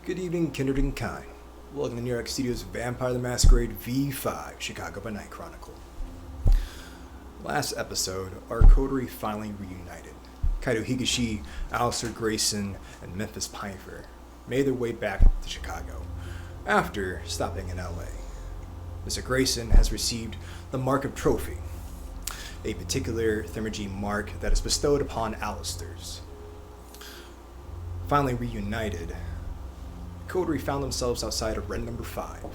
Good evening, kindred and kind. Welcome to NearDark Studios Vampire the Masquerade V5 Chicago by Night Chronicle. Last episode, our coterie finally reunited. Kaido Higashi, Alistair Grayson, and Memphis Pinefer made their way back to Chicago after stopping in LA. Mr. Grayson has received the Mark of Trophy, a particular Thermogene mark that is bestowed upon Alistairs. Finally reunited, coterie found themselves outside of Red Number 5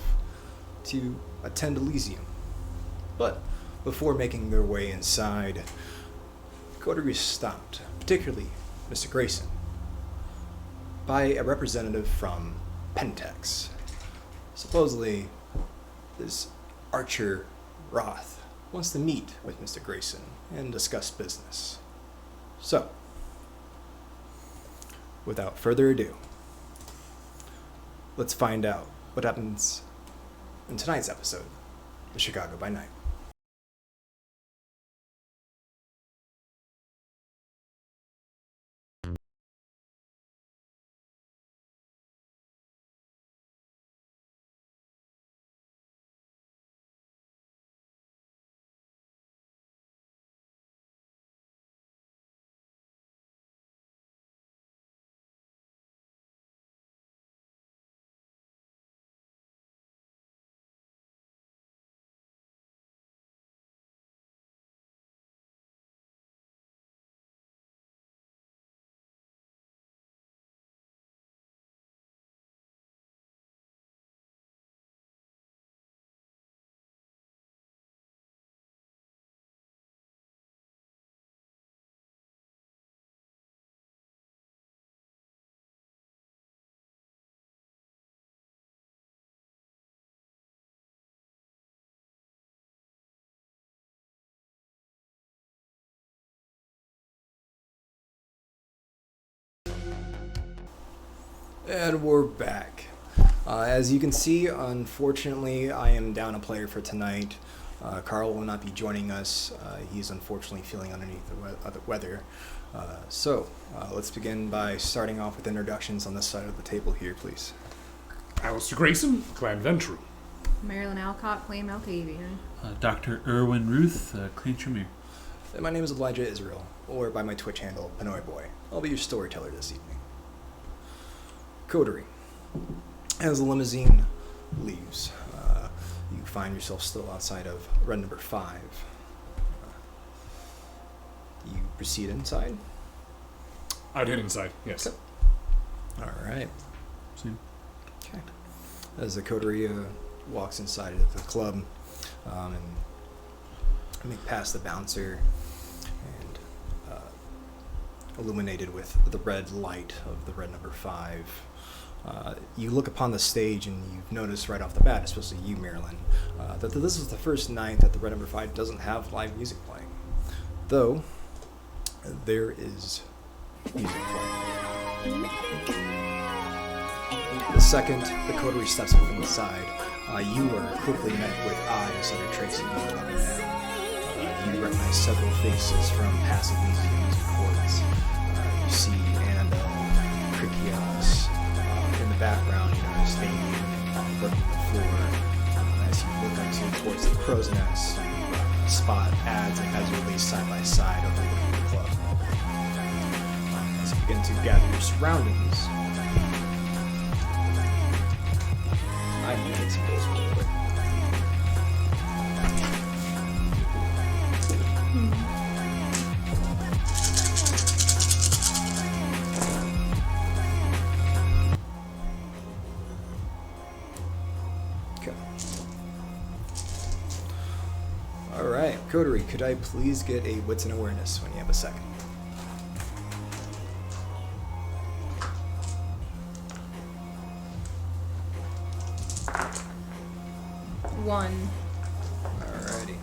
to attend Elysium. But before making their way inside, coterie was stopped, particularly Mr. Grayson, by a representative from Pentex. Supposedly, this Archer Roth wants to meet with Mr. Grayson and discuss business. So, without further ado, let's find out what happens in tonight's episode of Chicago by Night. And we're back. As you can see, unfortunately, I am down a player for tonight. Carl will not be joining us. He's unfortunately feeling underneath the weather. So let's begin by starting off with introductions on this side of the table here, please. Alistair Grayson, Clan Ventru. Marilyn Alcott, Clan Malkavian. Dr. Irwin Ruth, Clan Tremere. And my name is Elijah Israel, or by my Twitch handle, Pinoy Boy. I'll be your storyteller this evening. Coterie. As the limousine leaves, you find yourself still outside of Red Number 5. You proceed inside? I'd head inside, yes. Okay. All right. See? Okay. As the coterie walks inside of the club and make past the bouncer and illuminated with the red light of the Red Number 5, you look upon the stage and you've noticed right off the bat, especially you, Marilyn, that this is the first night that the Red Number 5 doesn't have live music playing. Though, there is music playing. The second the coterie steps within the side, you are quickly met with eyes that are tracing you up and down. You recognize several faces from past Elysium's reports. You see Annabelle, Krikios. In the background, you notice Damien working the floor. As you look into towards the crow's nest, you spot ads and has you released side by side overlooking the club. As you begin to gather your surroundings, I need to get some goals real quick. Alright, coterie, could I please get a wits and awareness when you have a second? One. Alrighty.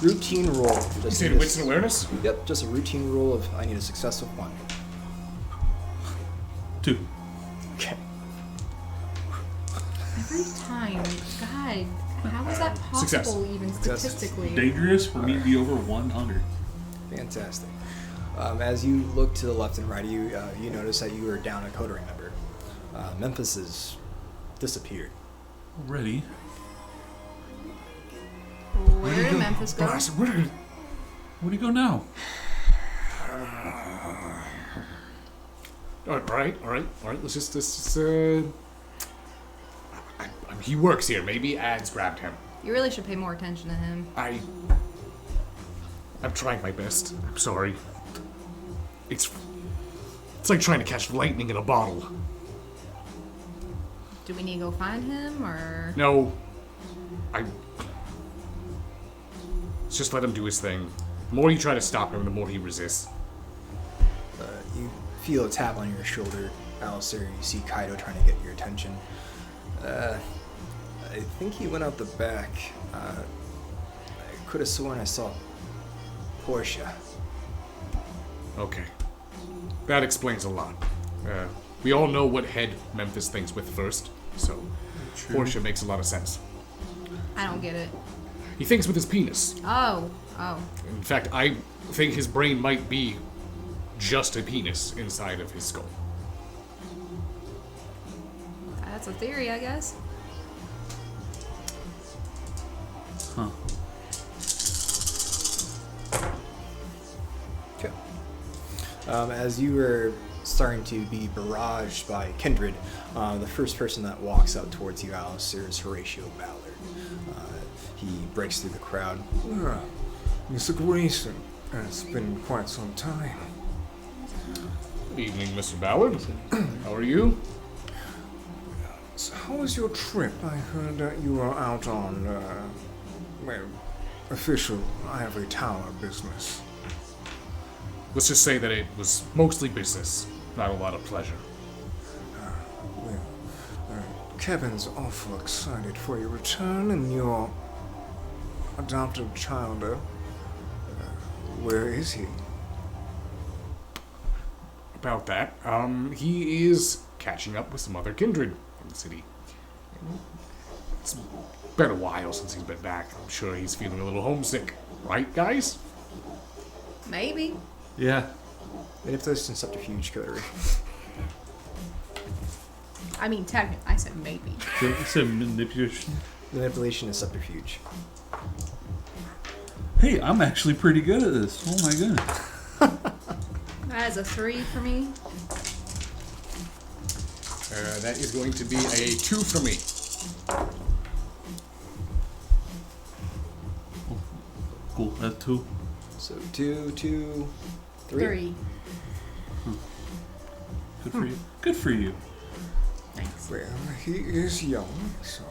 Routine roll. You say wits and awareness? Yep, just a routine roll of I need a success of 1. 2. Okay. Every time. God, how is that possible Success. even Success. statistically? Dangerous for me to be over 100. Fantastic. As you look to the left and right of you, you notice that you are down a coterie member. Memphis has disappeared. Already? Where did Memphis go? Where do you go now? All right. Let's just he works here. Maybe ads grabbed him. You really should pay more attention to him. I'm trying my best. I'm sorry. It's like trying to catch lightning in a bottle. Do we need to go find him, or...? No. Let's just let him do his thing. The more you try to stop him, the more he resists. You feel a tap on your shoulder, Alistair. You see Kaido trying to get your attention. I think he went out the back. I could have sworn I saw Portia. Okay. That explains a lot. We all know what head Memphis thinks with first, so Portia makes a lot of sense. I don't get it. He thinks with his penis. Oh. In fact, I think his brain might be just a penis inside of his skull. That's a theory, I guess. Huh. Okay. As you were starting to be barraged by kindred, the first person that walks up towards you, Alistair, is Horatio Ballard. He breaks through the crowd. Mr. Grayson, it's been quite some time. Good evening, Mr. Ballard. How are you? So how was your trip? I heard that you were out on, official ivory tower business. Let's just say that it was mostly business, not a lot of pleasure. Kevin's awful excited for your return and your adopted child. Where is he? About that, he is catching up with some other kindred in the city. It's been a while since he's been back. I'm sure he's feeling a little homesick. Right, guys? Maybe. Yeah. Manipulation subterfuge coterie. I mean, technically, I said maybe. So you said manipulation? Manipulation is subterfuge. Hey, I'm actually pretty good at this. Oh my goodness. That is a 3 for me. That is going to be a 2 for me. Cool. That's 2. So 2, 2, 3. 3. Good for you. Good for you. Thanks. Well, he is young, so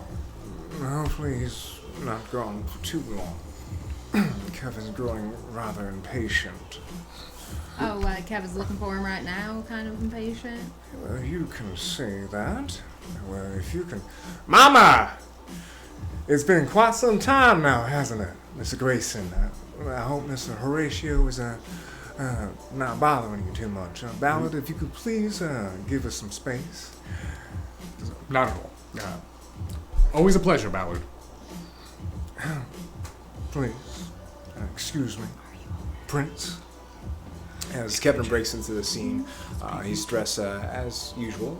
hopefully he's not gone for too long. Kevin's growing rather impatient. Oh, like Kevin's looking for him right now, kind of impatient? Well, you can say that. Well, if you can... Mama! It's been quite some time now, hasn't it, Mr. Grayson? I hope Mr. Horatio is not bothering you too much. Ballard, if you could please give us some space. Not at all. Always a pleasure, Ballard. Please. Excuse me. Prince. As Kevin breaks into the scene, he's dressed as usual,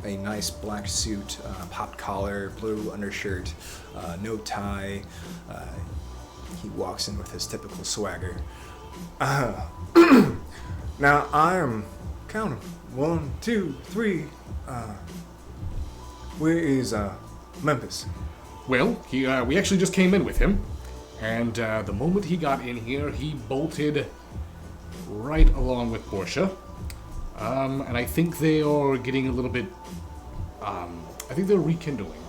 a nice black suit, popped collar, blue undershirt, no tie. He walks in with his typical swagger. Now I am counting. 1, 2, 3. Where is Memphis? Well, we actually just came in with him, and the moment he got in here, he bolted right along with Portia. And I think they are getting a little bit, I think they're rekindling.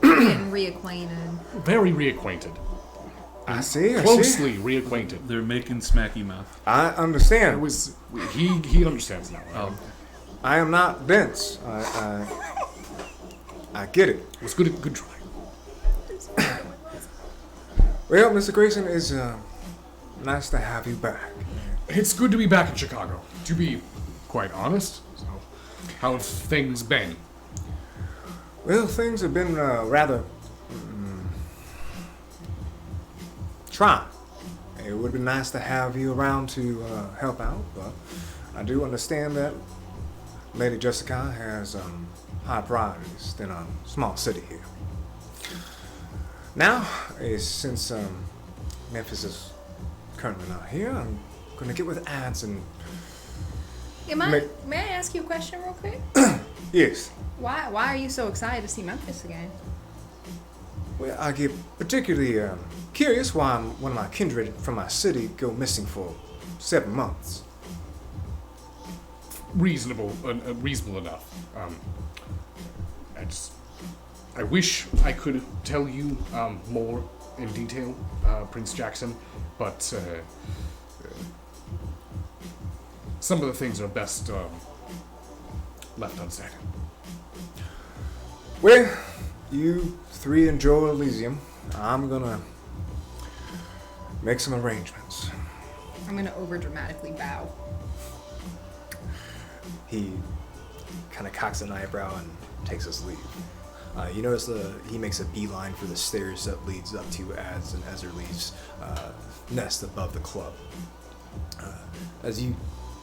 Getting reacquainted. Very reacquainted. I see. Closely reacquainted. They're making smacky mouth. I understand. He understands now. Oh. I am not dense. I get it. It was good try. Well, Mr. Grayson, it's nice to have you back. It's good to be back in Chicago, to be quite honest. So, how have things been? Well, things have been rather trying, It would be nice to have you around to help out, but I do understand that Lady Jessica has high priorities than a small city here. Now, since Memphis is currently not here, I'm going to get with ads and... May I ask you a question real quick? Yes. Why are you so excited to see Memphis again? Well, I get particularly curious why one of my kindred from my city go missing for 7 months. Reasonable enough. I wish I could tell you more in detail, Prince Jackson, but some of the things are best left unsaid. Well, you 3 enjoy Elysium. I'm gonna make some arrangements. I'm gonna overdramatically bow. He kind of cocks an eyebrow and takes his leave. You notice he makes a beeline for the stairs that leads up to Ads and Ezerly's nest above the club. As you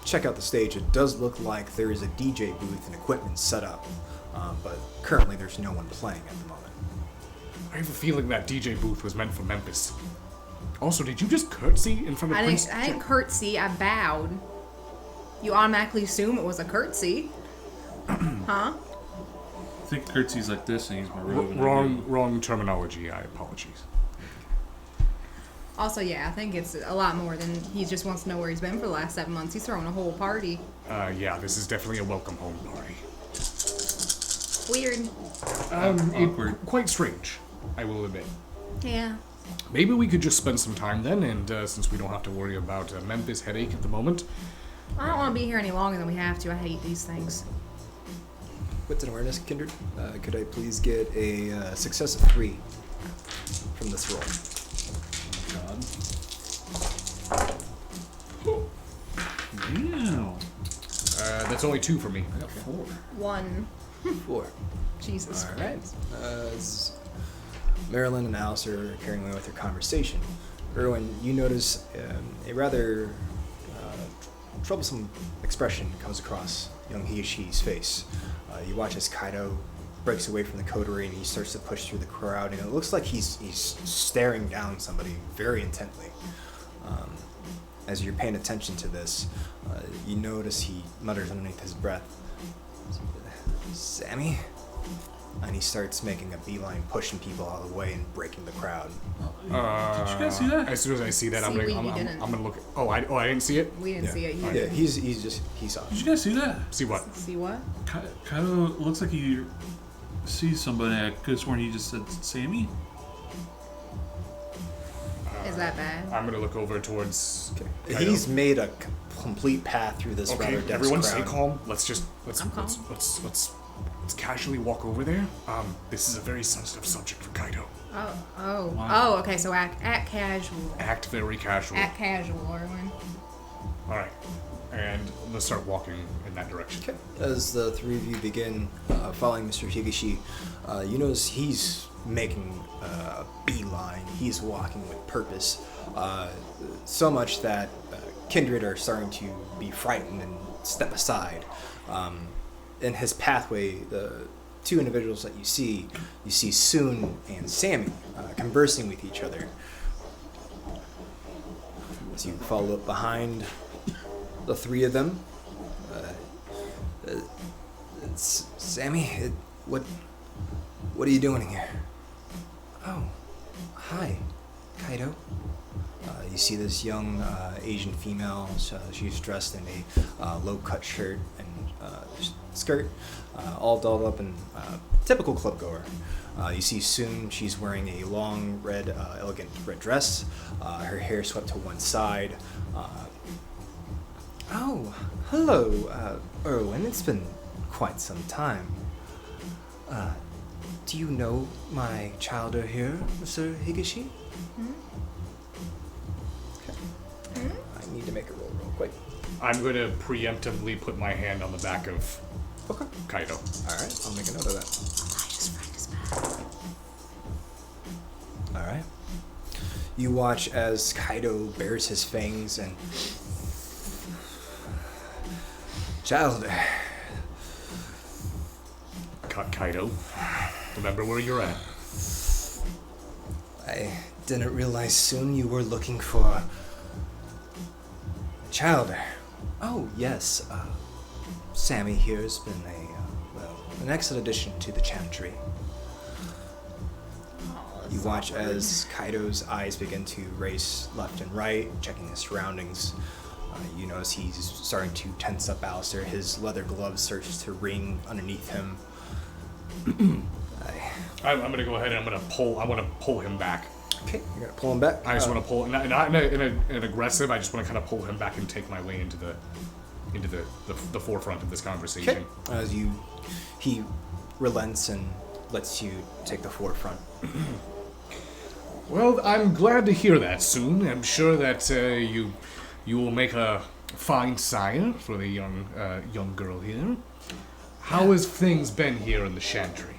check out the stage, it does look like there is a DJ booth and equipment set up, but currently there's no one playing at the moment. I have a feeling that DJ booth was meant for Memphis. Also, did you just curtsy in front of Prince? I didn't curtsy, I bowed. You automatically assume it was a curtsy. Huh? I think curtsy's like this and he's my robe. Wrong terminology. I apologize. Also, yeah, I think it's a lot more than he just wants to know where he's been for the last 7 months. He's throwing a whole party. Yeah, this is definitely a welcome home party. Weird. Awkward. Quite strange, I will admit. Yeah. Maybe we could just spend some time then, and since we don't have to worry about a Memphis headache at the moment. I don't want to be here any longer than we have to. I hate these things. Wits and awareness, Kindred. Could I please get a success of 3 from this roll? Wow. That's only 2 for me. I got 4. 1. 4. Jesus All right. Christ. As Marilyn and Alice are carrying on with their conversation, Erwin, you notice a rather troublesome expression comes across young Higashi's face. You watch as Kaido breaks away from the coterie and he starts to push through the crowd, and it looks like he's staring down somebody very intently. As you're paying attention to this, you notice he mutters underneath his breath, "Sammy?" And he starts making a beeline, pushing people out of the way and breaking the crowd. Did you guys see that? As soon as I see that, I'm See, gonna look. I didn't see it. We didn't see it. You Yeah, did. he saw Did it. you guys see that? See what? See what? Kaido looks like he sees somebody. I could have sworn he just said Sammy. Is that bad? I'm gonna look over towards. Kaido. He's made a complete path through this Okay, rather dense everyone, crowd. stay calm. Let's I'm calm. let's casually walk over there. This is a very sensitive subject for Kaido. Oh, okay, so act casual. Act very casual. Act casual, Erwin. All right, and let's start walking in that direction. Okay. As the 3 of you begin following Mr. Higashi, you notice he's making a beeline. He's walking with purpose, so much that Kindred are starting to be frightened and step aside. In his pathway, the 2 individuals that you see Soon and Sammy conversing with each other. As you follow up behind the 3 of them, it's Sammy. What are you doing here? Oh, hi, Kaido. You see this young Asian female. She's dressed in a low-cut shirt and skirt, all dolled up in typical club goer. You see Soon. She's wearing a long, red, elegant red dress. Her hair swept to one side. Oh, hello, Erwin. It's been quite some time. Do you know my child here, Mr. Higashi? Okay. I need to make a roll real quick. I'm going to preemptively put my hand on the back of Kaido. Alright, I'll make a note of that. His friend is bad. Alright. You watch as Kaido bares his fangs and... Child, Kaido, remember where you're at. I didn't realize soon you were looking for... a child. Oh, yes. Sammy here has been an excellent addition to the chantry. You watch as Kaido's eyes begin to race left and right, checking his surroundings. You notice he's starting to tense up Alistair. His leather glove starts to ring underneath him. I'm gonna go ahead and I want to pull him back. Okay, you're gonna pull him back? I just want to pull, not in an aggressive, I just want to kind of pull him back and take my way into the forefront of this conversation. Okay. As he relents and lets you take the forefront. Well, I'm glad to hear that soon. I'm sure that you will make a fine sire for the young girl here. How has things been here in the Chantry?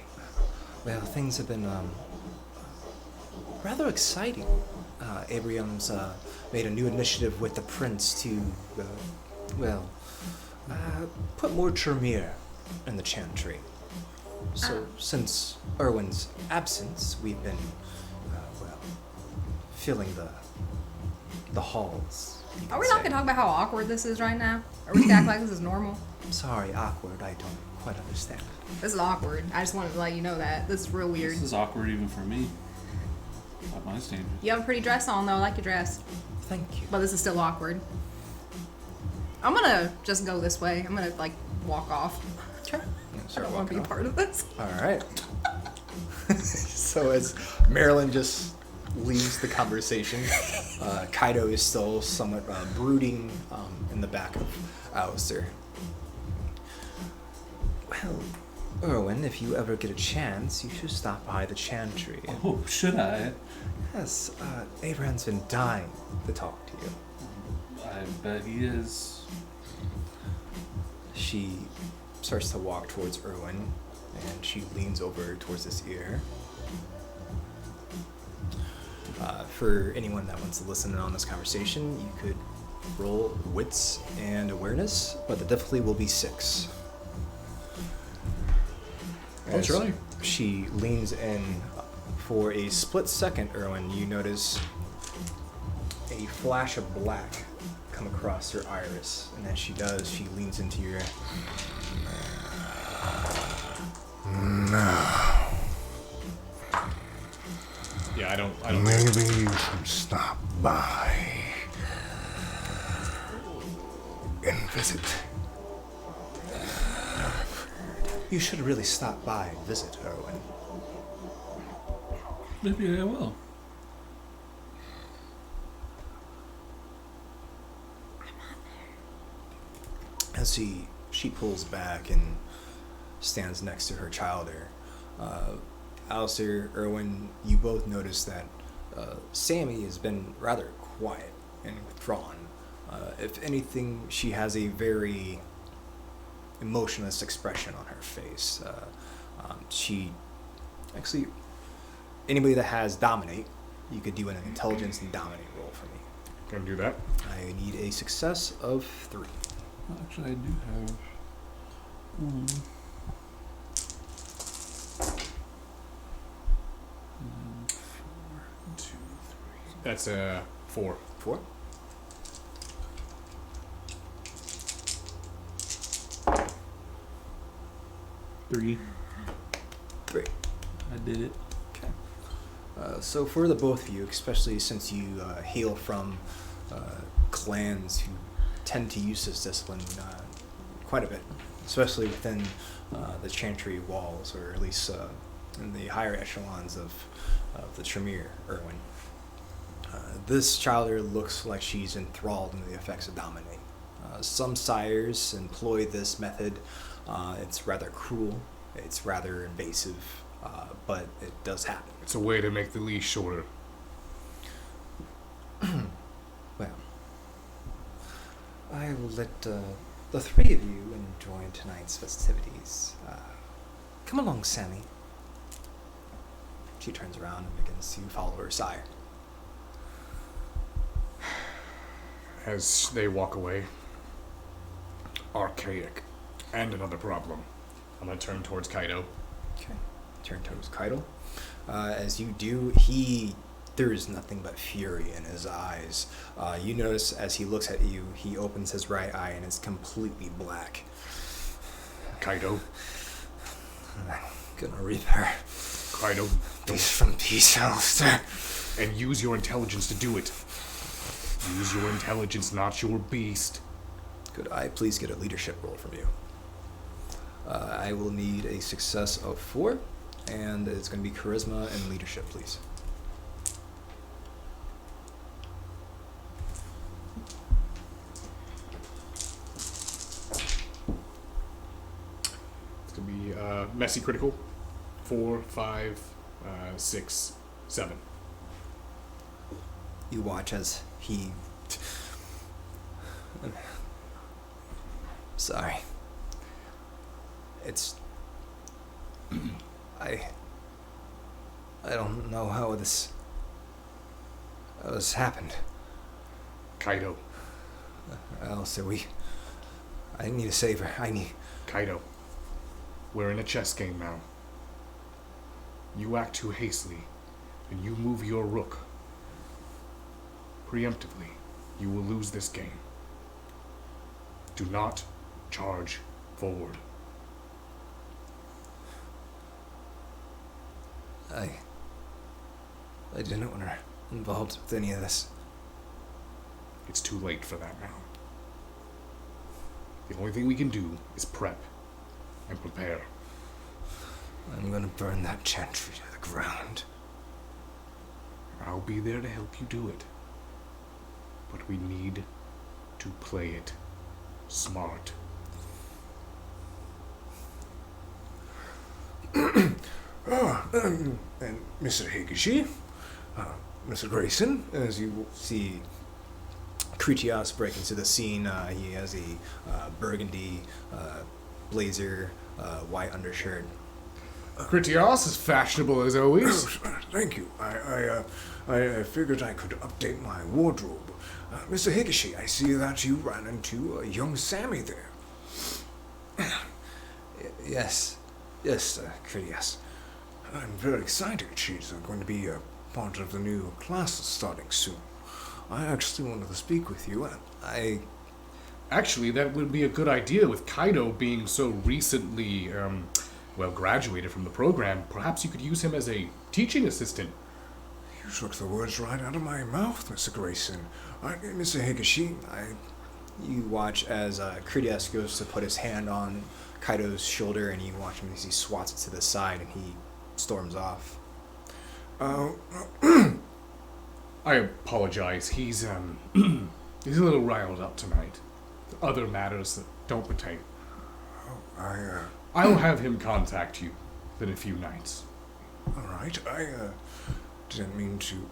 Well, things have been rather exciting. Abrahams made a new initiative with the prince to, put more Tremere in the Chantry. So, since Erwin's absence, we've been, filling the halls. Are we not gonna talk about how awkward this is right now? Are we gonna act like this is normal? I'm sorry, awkward. I don't quite understand. This is awkward. I just wanted to let you know that. This is real weird. This is awkward even for me. By my standards. You have a pretty dress on though. I like your dress. Thank you. But this is still awkward. I'm gonna just go this way. I'm gonna walk off. Sure. I don't want to be a part of this. All right. So as Marilyn just leaves the conversation, Kaido is still somewhat brooding in the back of Alistair. Well, Erwin, if you ever get a chance, you should stop by the Chantry. Oh, should I? Yes, Abraham's been dying to talk to you. I bet he is. She starts to walk towards Erwin, and she leans over towards his ear. For anyone that wants to listen in on this conversation, you could roll wits and awareness, but the difficulty will be 6. That's right. She leans in for a split second, Erwin. You notice a flash of black come across her iris, and as she does, she leans into your... Yeah, I don't. Maybe you should stop by and visit. You should really stop by and visit, Erwin. Maybe I will. As she pulls back and stands next to her child there, Alistair, Erwin, you both notice that Sammy has been rather quiet and withdrawn. If anything, she has a very emotionless expression on her face. She actually, anybody that has dominate, you could do an intelligence and dominate roll for me. Gonna do that. I need a success of 3. Actually, I do have one. And 4, 2, 3. That's 4. 4. Three. 3. I did it. Okay. So for the both of you, especially since you hail from clans who tend to use this discipline quite a bit, especially within the Chantry walls, or at least in the higher echelons of the Tremere, Erwin. This child here looks like she's enthralled in the effects of dominate. Some sires employ this method. It's rather cruel, it's rather invasive, but it does happen. It's a way to make the leash shorter. Well, I will let the 3 of you enjoy tonight's festivities. Come along, Sammy. She turns around and begins to follow her sire. as they walk away. Archaic. And another problem. I'm gonna turn towards Kaido. Okay. Turn towards Kaido. As you do, there is nothing but fury in his eyes. You notice as he looks at you, he opens his right eye and it's completely black. Kaido. I'm gonna repair. Kaido, Peace from peace, Alistair. and use your intelligence to do it. Use your intelligence, not your beast. Could I please get a leadership roll from you? I will need a success of 4, and it's going to be charisma and leadership, please. It's gonna be messy critical. 4, 5, 6, 7. You watch as he... Sorry. It's... I don't know how this happened. Kaido. I need a saver. Kaido. We're in a chess game now. You act too hastily, and you move your rook preemptively. You will lose this game. Do not charge forward. I didn't want to involved with any of this. It's too late for that now. The only thing we can do is prep and prepare. I'm gonna burn that chantry to the ground. I'll be there to help you do it. But we need to play it smart. And Mr. Higashi, Mr. Grayson, As you see Critias break into the scene, he has a burgundy blazer, white undershirt. Critias is fashionable as always. Thank you. I figured I could update my wardrobe. Mr. Higashi, I see that you ran into young Sammy there. Yes, Critias. I'm very excited. She's going to be a part of the new class starting soon. I actually wanted to speak with you. Actually, that would be a good idea with Kaido being so recently, graduated from the program. Perhaps you could use him as a teaching assistant. You took the words right out of my mouth, Mr. Grayson. Mr. Higashi, You watch as Critias goes to put his hand on Kaido's shoulder, and you watch him as he swats it to the side, and he storms off. I apologize. He's he's a little riled up tonight. Other matters that don't pertain. I'll have him contact you in a few nights. All right. I didn't mean to.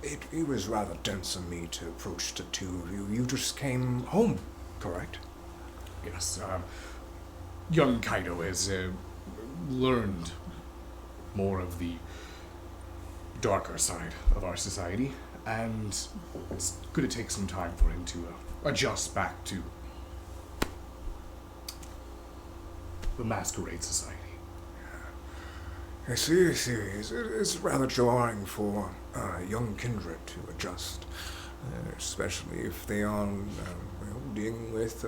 It was rather dense of me to approach the two of you. You just came home, correct? Yes, young Kaido has learned more of the darker side of our society, and it's going to take some time for him to adjust back to the Masquerade Society. I see. It's rather jarring for young kindred to adjust, especially if they are dealing with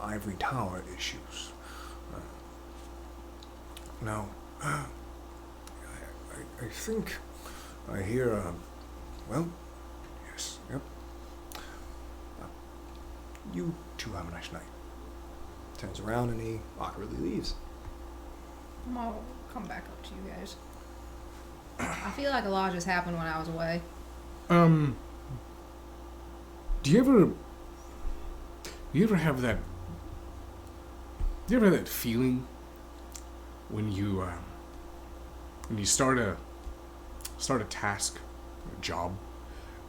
ivory tower issues. Now, I think I hear, yes, yep. You two have a nice night. Turns around and he awkwardly leaves. I'll come back up to you guys. I feel like a lot just happened when I was away. Do you ever have that feeling when you start a task, a job,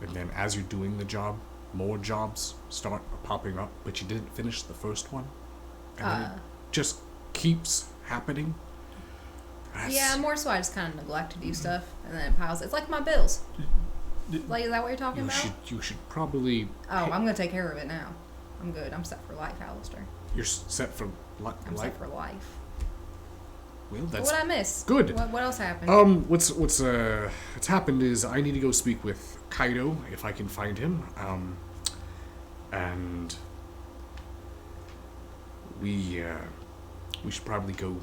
and then as you're doing the job, more jobs start popping up, but you didn't finish the first one, and then it just keeps happening? Yeah, more so I just kind of neglect to do stuff, and then it piles. It's like my bills. Like, is that what you're talking about? You should probably. Oh, I'm gonna take care of it now. I'm good. I'm set for life, Alistair. You're set for life. I'm set for life. Well, that's What I miss? good. What else happened? What's happened is I need to go speak with Kaido if I can find him. And we should probably go.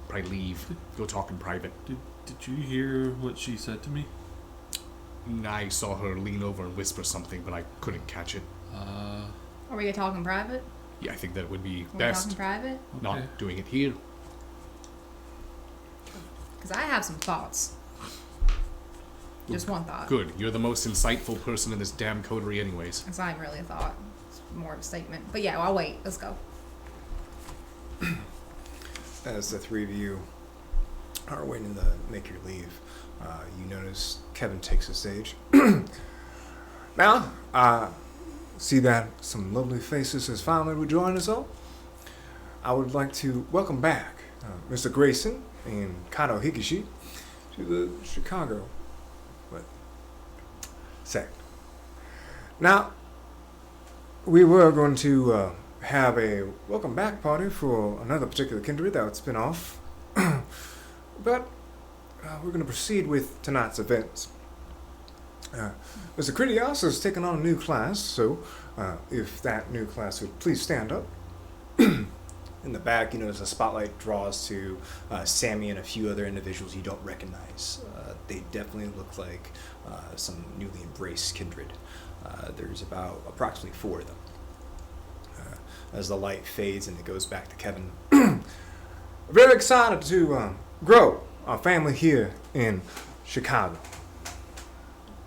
Probably leave. Go talk in private. Did you hear what she said to me? I saw her lean over and whisper something, but I couldn't catch it. Are we gonna talk in private? Yeah, I think that would be We're best. talking private? Okay. Not doing it here. Because I have some thoughts. Just one thought. Good. You're the most insightful person in this damn coterie, anyways. It's not even really a thought. It's more of a statement. But yeah, I'll wait. Let's go. As the three of you are waiting to make your leave, you notice Kevin takes the stage. Now, see that some lovely faces has finally rejoined us all. I would like to welcome back Mr. Grayson and Kato Hikishi to the Chicago sect. Now, we were going to have a welcome back party for another particular kindred that's been off, but we're going to proceed with tonight's events. Mr. Critios has taken on a new class, so if that new class would please stand up. In the back, you notice a spotlight draws to Sammy and a few other individuals you don't recognize. They definitely look like some newly embraced kindred. There's about approximately 4 of them. As the light fades and it goes back to Kevin. Very excited to grow our family here in Chicago.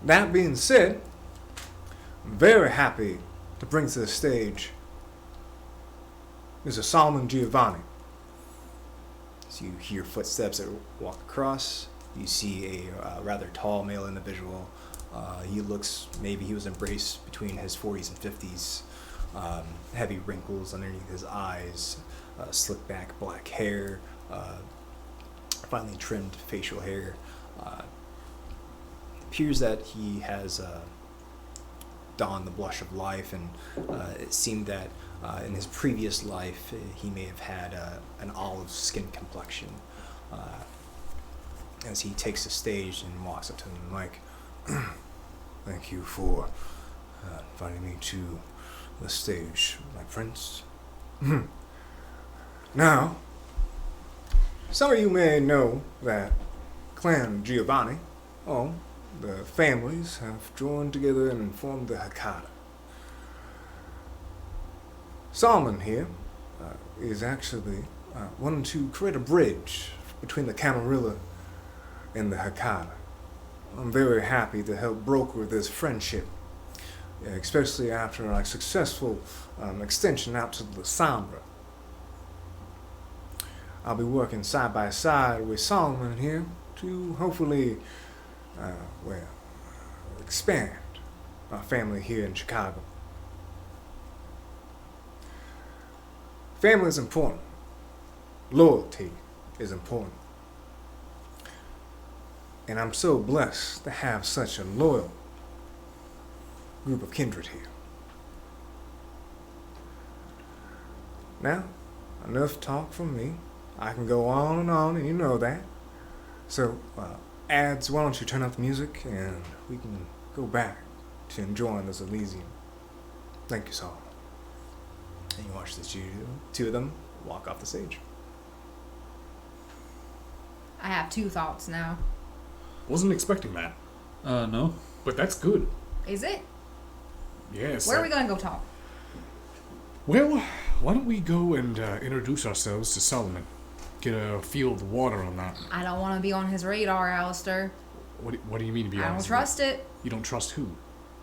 That being said, I'm very happy to bring to the stage Mr. Solomon Giovanni. As you hear footsteps that walk across, you see a rather tall male individual. He looks, maybe he was embraced between his 40s and 50s. Heavy wrinkles underneath his eyes, slick back black hair, finely trimmed facial hair. It appears that he has donned the blush of life, and it seemed that in his previous life he may have had an olive skin complexion. As he takes the stage and walks up to him like, Thank you for inviting me to the stage, my prince. Now, some of you may know that Clan Giovanni, the families, have joined together and formed the Hakata. Solomon here is actually wanting to create a bridge between the Camarilla and the Hakata. I'm very happy to help broker this friendship, especially after a successful extension out to the Sombra. I'll be working side by side with Solomon here to hopefully, expand our family here in Chicago. Family is important. Loyalty is important. And I'm so blessed to have such a loyal group of kindred here. Now, enough talk from me. I can go on, and you know that. So, ads, why don't you turn up the music and we can go back to enjoying this Elysium. Thank you, Saul. and you watch the two of them walk off the stage. I have 2 thoughts now. Wasn't expecting that, No. but that's good. Is it? Yes. Where are we gonna go talk? Well, why don't we go and introduce ourselves to Solomon? Get a feel of the water on that. I don't want to be on his radar, Alistair. What do you mean to be I don't honest? trust it. You don't trust who?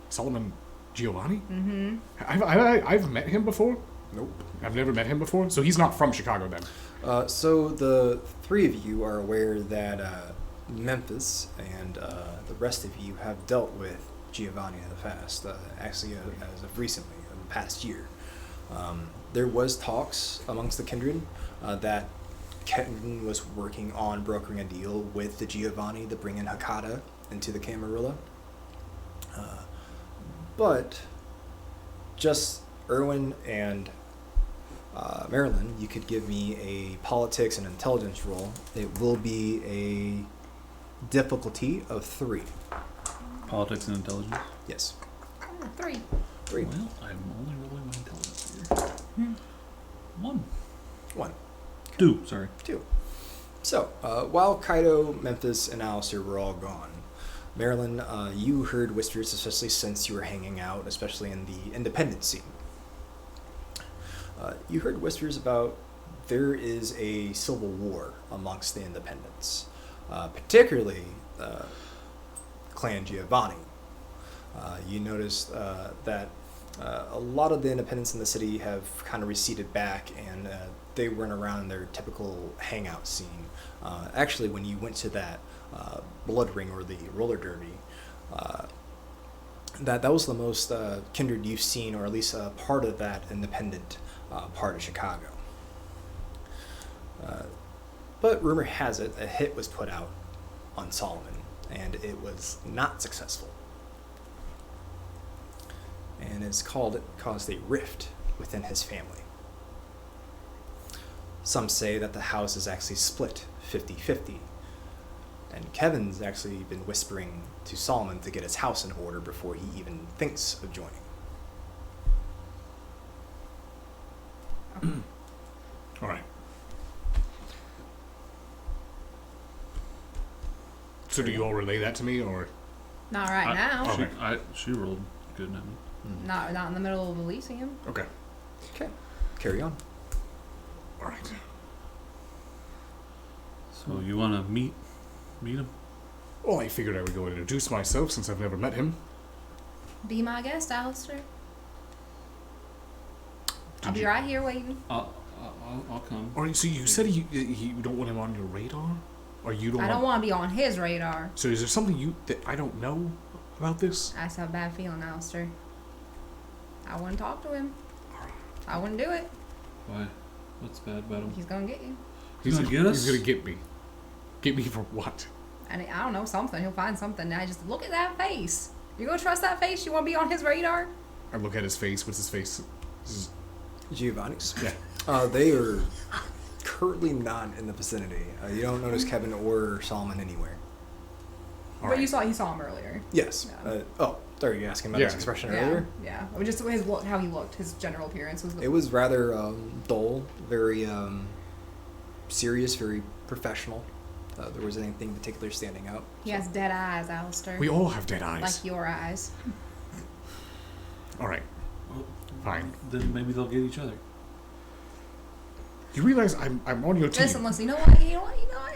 Solomon Giovanni? Mm-hmm. I've met him before. Nope. I've never met him before, so he's not from Chicago then. So the 3 of you are aware that Memphis and the rest of you have dealt with Giovanni in the past, actually as of recently, in the past year. There was talks amongst the kindred that Kenton was working on brokering a deal with the Giovanni to bring in Hakata into the Camarilla. But just Erwin and Marilyn, you could give me a politics and intelligence roll. It will be a difficulty of 3. Politics and intelligence. Yes. 3. 3. Well, I'm only rolling my intelligence here. 1. 1. 2, sorry. 2. So, while Kaido, Memphis, and Alistair were all gone, Marilyn, you heard whispers, especially since you were hanging out, especially in the independent scene. You heard whispers about there is a civil war amongst the independents, particularly Clan Giovanni. You noticed that a lot of the independents in the city have kind of receded back, and they weren't around their typical hangout scene. Actually, when you went to that blood ring or the roller derby, that was the most kindred you've seen, or at least a part of that independent part of Chicago. But rumor has it a hit was put out on Solomon, and it was not successful. And it's caused a rift within his family. Some say that the house is actually split 50-50. And Kevin's actually been whispering to Solomon to get his house in order before he even thinks of joining. All right. So do you all relay that to me, or? Not right now. Okay. She rolled good now. Not in the middle of Elysium. Okay. Okay, carry on. All right. So you want to meet him? Well, I figured I would go and introduce myself since I've never met him. Be my guest, Alistair. I'll Did be you- right here waiting. I'll come. All right. So you said you don't want him on your radar, or you don't? I don't want to be on his radar. So is there something that I don't know about this? I just have a bad feeling, Alistair. I wouldn't talk to him. I wouldn't do it. Why? What's bad about him? He's gonna get you. He's gonna get us? He's gonna get me. Get me for what? And I don't know, something. He'll find something. I just look at that face. You gonna trust that face? You wanna be on his radar? I look at his face. What's his face? Giovanni's? Yeah. They are currently not in the vicinity. You don't notice Kevin or Solomon anywhere. All But right. you saw he saw him earlier. Yes. Yeah. Sorry, you asking about his expression earlier? Yeah. It was just his look, how he looked. His general appearance was. It was rather dull, very serious, very professional. There wasn't anything particular standing out. He has dead eyes, Alistair. We all have dead eyes. Like your eyes. All right. Well, Fine. then maybe they'll get each other. You realize I'm on your team. Listen. You know what?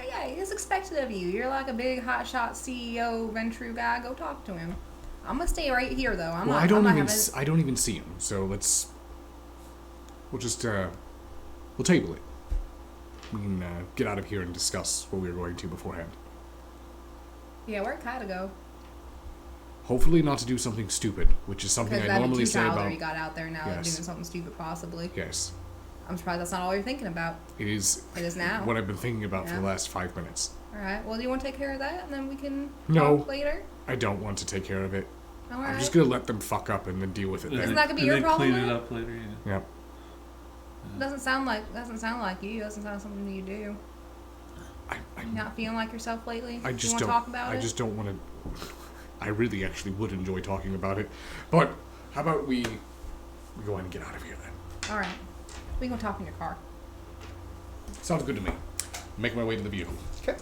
Yeah, it's expected of you. You're like a big hotshot CEO, Ventru guy. Go talk to him. I'm gonna stay right here though. Well, I don't even see him. So we'll just we'll table it. We can get out of here and discuss what we were going to beforehand. Yeah, where'd Kaido go? Hopefully not to do something stupid, which is something Because I that'd be normally too say childish. about. He got out there now and Yes. doing something stupid, possibly. Yes, I'm surprised that's not all you're thinking about. it is. It is now. What I've been thinking about for Yeah. the last 5 minutes. All right. Well, do you want to take care of that, and then we can No. talk later? I don't want to take care of it. All I'm right. just gonna let them fuck up and then deal with it. And Then. Isn't that gonna be and your then problem, clean it then? up later, yeah. Yep. Doesn't sound like you. Doesn't sound like something you do. I'm Not feeling like yourself lately. I you just want to don't. talk about I it? just don't want to. I really actually would enjoy talking about it, but how about we go ahead and get out of here then? All right. We can talk in your car. Sounds good to me. Make my way to the vehicle. Okay.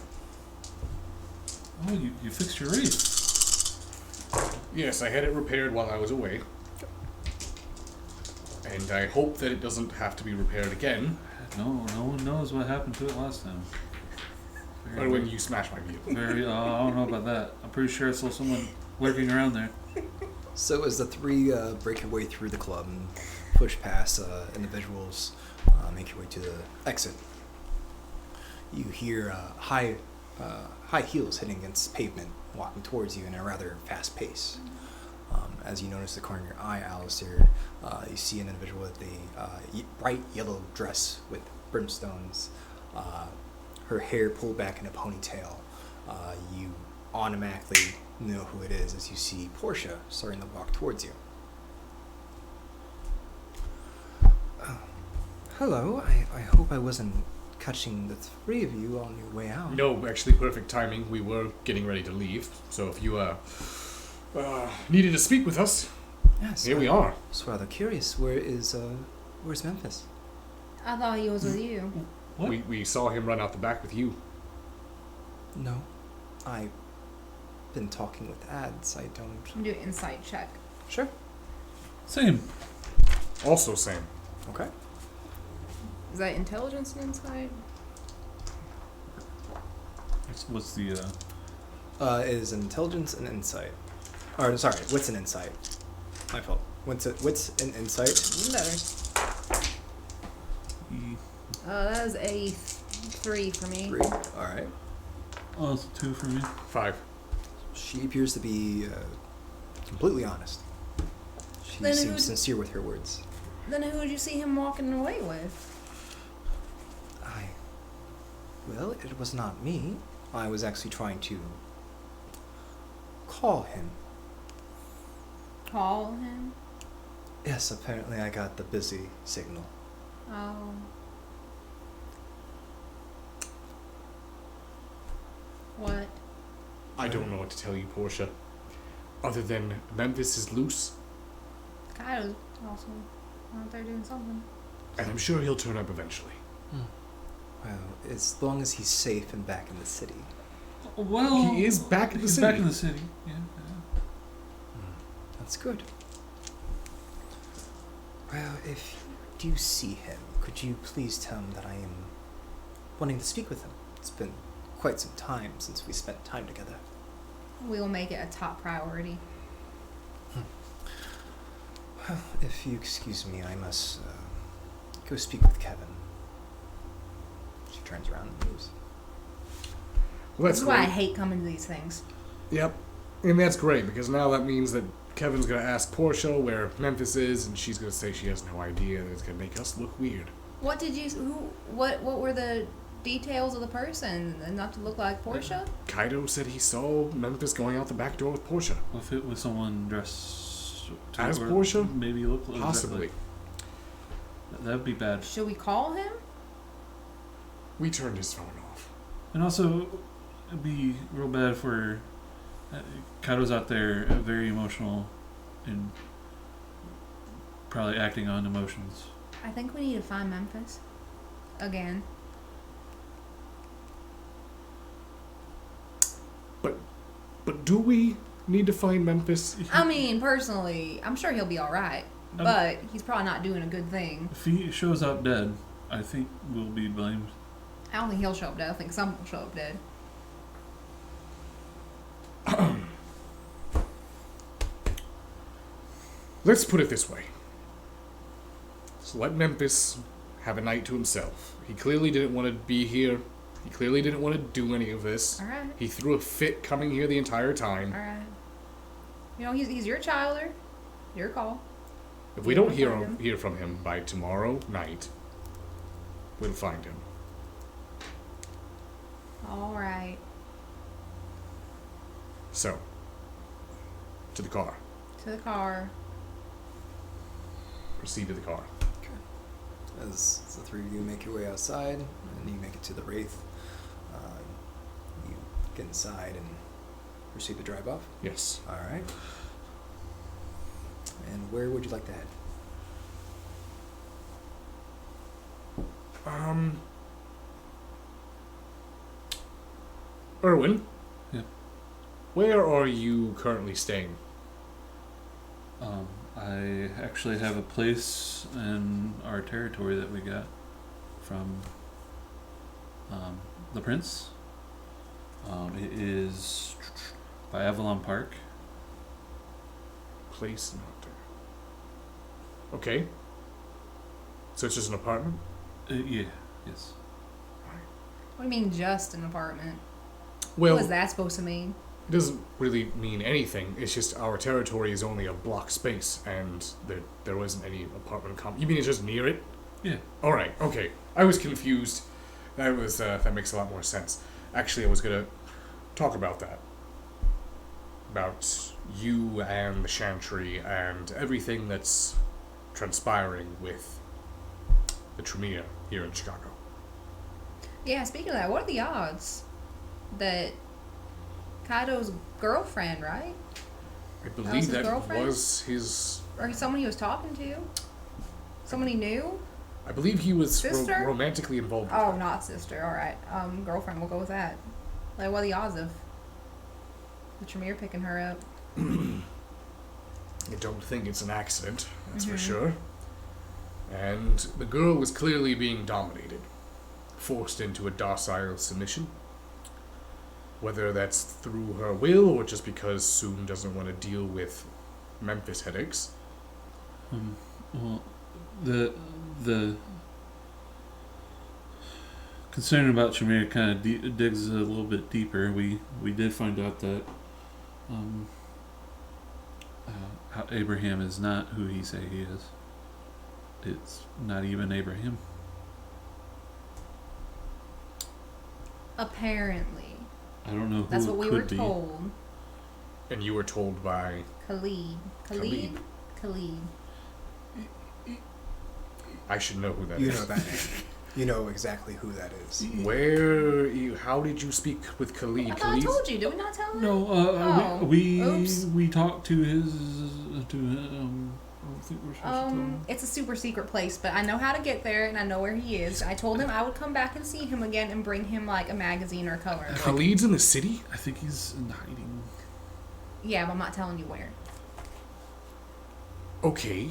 Oh, you fixed your wreath. Yes, I had it repaired while I was away, and I hope that it doesn't have to be repaired again. No one knows what happened to it last time. Or when you smash my vehicle. I don't know about that. I'm pretty sure I saw someone lurking around there. So as the three break your way through the club and push past individuals, make your way to the exit, you hear high heels hitting against pavement, walking towards you in a rather fast pace. As you notice the corner of your eye, Alistair, you see an individual with a bright yellow dress with brimstones, her hair pulled back in a ponytail. You automatically know who it is as you see Portia starting to walk towards you. Hello, I hope I wasn't catching the three of you on your way out. No, actually, perfect timing. We were getting ready to leave, so if you needed to speak with us, Yes, here we are. I was rather curious. Where's Memphis? I thought he was with you. What? We saw him run out the back with you. No, I've been talking with ads. I don't. Do an insight check. Sure. Same. Also same. Okay. Is that intelligence and insight? What's the It is intelligence and insight. Or sorry, what's an insight? My fault. What's an insight? Better. E? That is a 3 for me. 3. All right. Oh, it's 2 for me. 5. She appears to be completely honest. She Then seems who'd- sincere with her words. Then who did you see him walking away with? Well, it was not me. I was actually trying to call him. Call him? Yes, apparently I got the busy signal. Oh. What? I don't know what to tell you, Portia. Other than Memphis is loose, Kaido's also out there doing something. and I'm sure he'll turn up eventually. Well, as long as he's safe and back in the city. Well, He is back in the he's city. back in the city. Yeah. That's good. Well, if you do see him, could you please tell him that I am wanting to speak with him? It's been quite some time since we spent time together. We'll make it a top priority. Well, if you excuse me, I must go speak with Kevin. She turns around and moves. Well, This that's is why I great. hate coming to these things. Yep. And that's great, because now that means that Kevin's going to ask Portia where Memphis is, and she's going to say she has no idea, and it's going to make us look weird. What did you? What were the details of the person? Not to look like Portia. Kaido said he saw Memphis going out the back door with Portia. Well, if it was someone dressed As or Portia? maybe look Possibly. Exactly. That'd be bad. Should we call him? We turned his phone off. And also, it'd be real bad for Kaido's out there, very emotional, and probably acting on emotions. I think we need to find Memphis again. But do we need to find Memphis? I mean, personally, I'm sure he'll be all right, but he's probably not doing a good thing. If he shows up dead, I think we'll be blamed. I don't think he'll show up dead. I think someone will show up dead. Let's put it this way. So let Memphis have a night to himself. He clearly didn't want to be here. He clearly didn't want to do any of this. All right. He threw a fit coming here the entire time. All right. You know, he's your childer. Your call. If we You don't wanna find him? hear from him by tomorrow night, we'll find him. All right. So, to the car. To the car. Proceed to the car. As the three of you make your way outside, and you make it to the Wraith, you get inside and proceed to drive off. Yes. All right. And where would you like to head? Erwin. Yeah. Where are you currently staying? I actually have a place in our territory that we got from the Prince. It is by Avalon Park. Place not there. Okay. So it's just an apartment? Yeah, yes. What do you mean, just an apartment? Well, What was that supposed to mean? it doesn't really mean anything. It's just our territory is only a block space, and there wasn't any apartment You mean it's just near it? Yeah. All right. Okay. I was confused. That makes a lot more sense. Actually, I was gonna talk about that. about you and the Chantry and everything that's transpiring with the Tremere here in Chicago. Yeah, speaking of that, what are the odds that Kaido's girlfriend, right? I was believe his that girlfriend? was his... Or someone he was talking to? Someone he knew? I believe he was Sister? romantically involved with Oh, her. not sister. Alright. Girlfriend, we'll go with that. Like, what are the odds of the Tremere picking her up? I don't think it's an accident, that's for Mhm. sure. And the girl was clearly being dominated, forced into a docile submission. Whether that's through her will or just because Soon doesn't want to deal with Memphis headaches. Well, the concern about Tremere kind of digs a little bit deeper. We did find out that how Abraham is not who he say he is. It's not even Abraham. Apparently. I don't know who That's it what we could were be. told. And you were told by... Khalid. Khalid. Khalid. I should know who that You is. know that name. You know exactly who that is. How did you speak with Khalid? I thought I told you. Did we not tell him? No, Oh, oops. we talked to his I don't think we're supposed to tell him. It's a super secret place, but I know how to get there and I know where he is. I told him I would come back and see him again and bring him like a magazine or a cover. Khalid's in the city? I think he's in hiding. Yeah, but I'm not telling you where. Okay.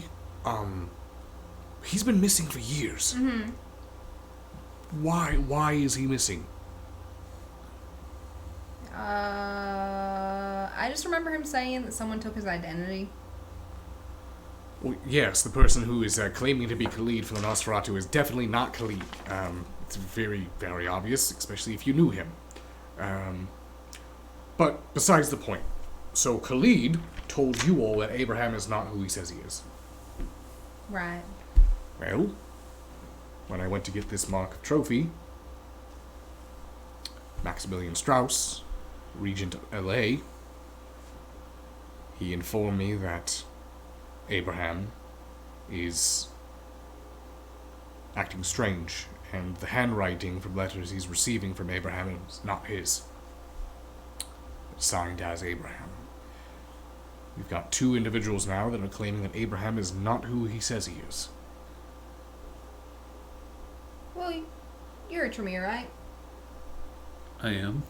He's been missing for years. Mm-hmm. Why is he missing? I just remember him saying that someone took his identity. Well, yes, the person who is claiming to be Khalid from the Nosferatu is definitely not Khalid. It's very, very obvious, especially if you knew him. But besides the point. So Khalid told you all that Abraham is not who he says he is. Right. Well, when I went to get this Mark trophy, Maximilian Strauss, Regent LA, he informed me that Abraham is acting strange, and the handwriting from letters he's receiving from Abraham is not his. It's signed as Abraham. We've got 2 individuals now that are claiming that Abraham is not who he says he is. Well, you're a Tremere, right? I am.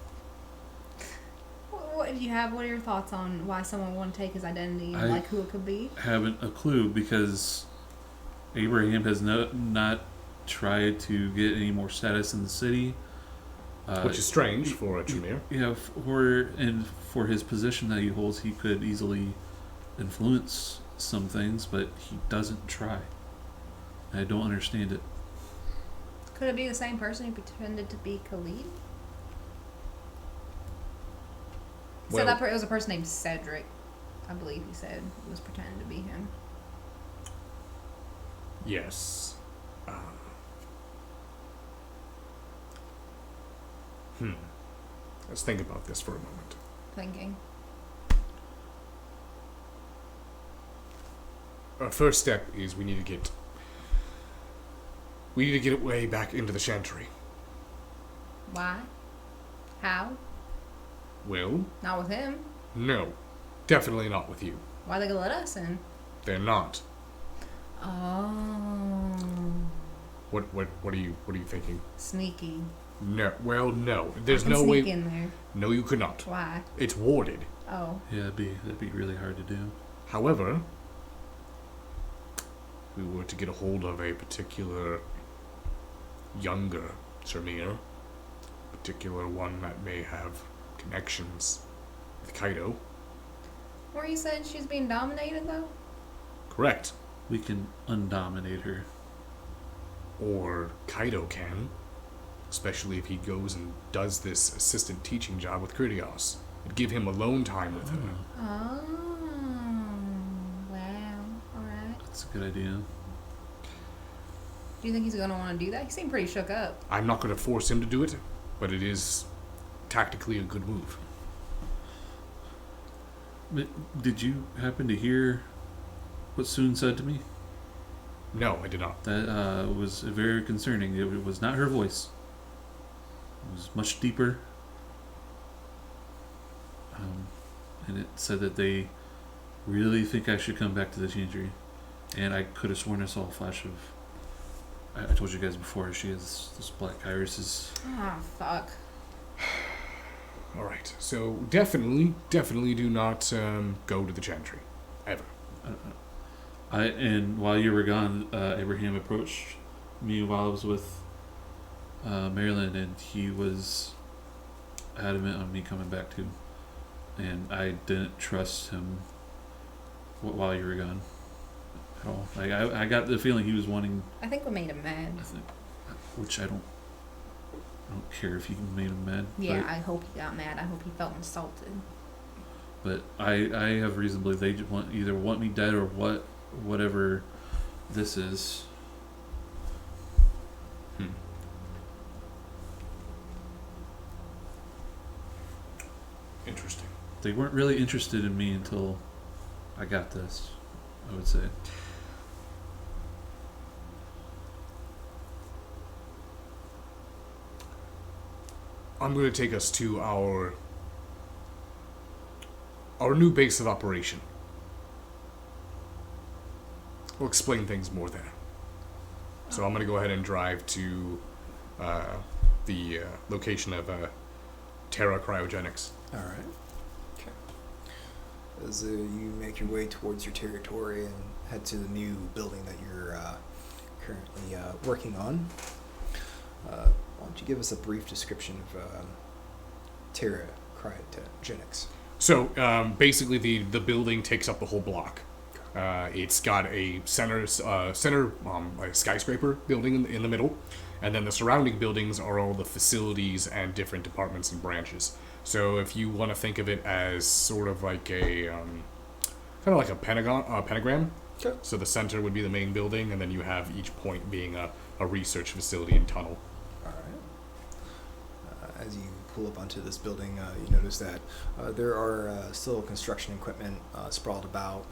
What do you have? What are your thoughts on why someone would want to take his identity and I- like who it could be? Haven't a clue because Abraham has not tried to get any more status in the city. Which is strange for a Tremere. Yeah, for his position that he holds, he could easily influence some things, but he doesn't try. I don't understand it. Could it be the same person who pretended to be Khalid? He Well- said that it was a person named Cedric. I believe he said he was pretending to be him. Yes. Let's think about this for a moment. Thinking. Our first step is we need to get way back into the Chantry. Why? How? Well, Not with him. no. Definitely not with you. Why they gonna let us in? They're not. Oh. What are you thinking? Sneaky. No. Well, no. There's I can no sneak way. in there. No, you could not. Why? It's warded. Oh. Yeah, that'd be really hard to do. However, if we were to get a hold of a particular younger Tremere, particular one that may have connections with Kaido. Where you said she's being dominated though? Correct. We can undominate her. Or Kaido can, especially if he goes and does this assistant teaching job with Critios. It'd give him alone time with her. Oh. Wow. Alright. That's a good idea. Do you think he's gonna want to do that? He seemed pretty shook up. I'm not going to force him to do it, but it is tactically a good move. Did you happen to hear what Soon said to me? No, I did not. That was very concerning. It was not her voice. It was much deeper. And it said that they really think I should come back to the Changery. And I could have sworn I saw a flash of... I told you guys before, she has this black irises. Ah, fuck. All right. So definitely do not go to the Chantry. Ever. And while you were gone, Abraham approached me while I was with Maryland, and he was adamant on me coming back too. And I didn't trust him while you were gone at all. Like I got the feeling he was wanting. I think we made him mad. Which I don't care if you made him mad. Yeah, I hope he got mad. I hope he felt insulted. But I have reason to believe they just either want me dead or whatever this is. Interesting. They weren't really interested in me until I got this, I would say. I'm going to take us to our new base of operation. We'll explain things more there. So I'm going to go ahead and drive to the location of Terra Cryogenics. All right. Okay. As you make your way towards your territory and head to the new building that you're currently working on, why don't you give us a brief description of Terra Cryogenics? So basically, the building takes up the whole block. It's got a center a skyscraper building in the middle, and then the surrounding buildings are all the facilities and different departments and branches. So if you want to think of it as sort of like a kind of like a pentagram. Okay. So the center would be the main building, and then you have each point being a research facility and tunnel. All right. As you pull up onto this building, you notice that there are still construction equipment sprawled about.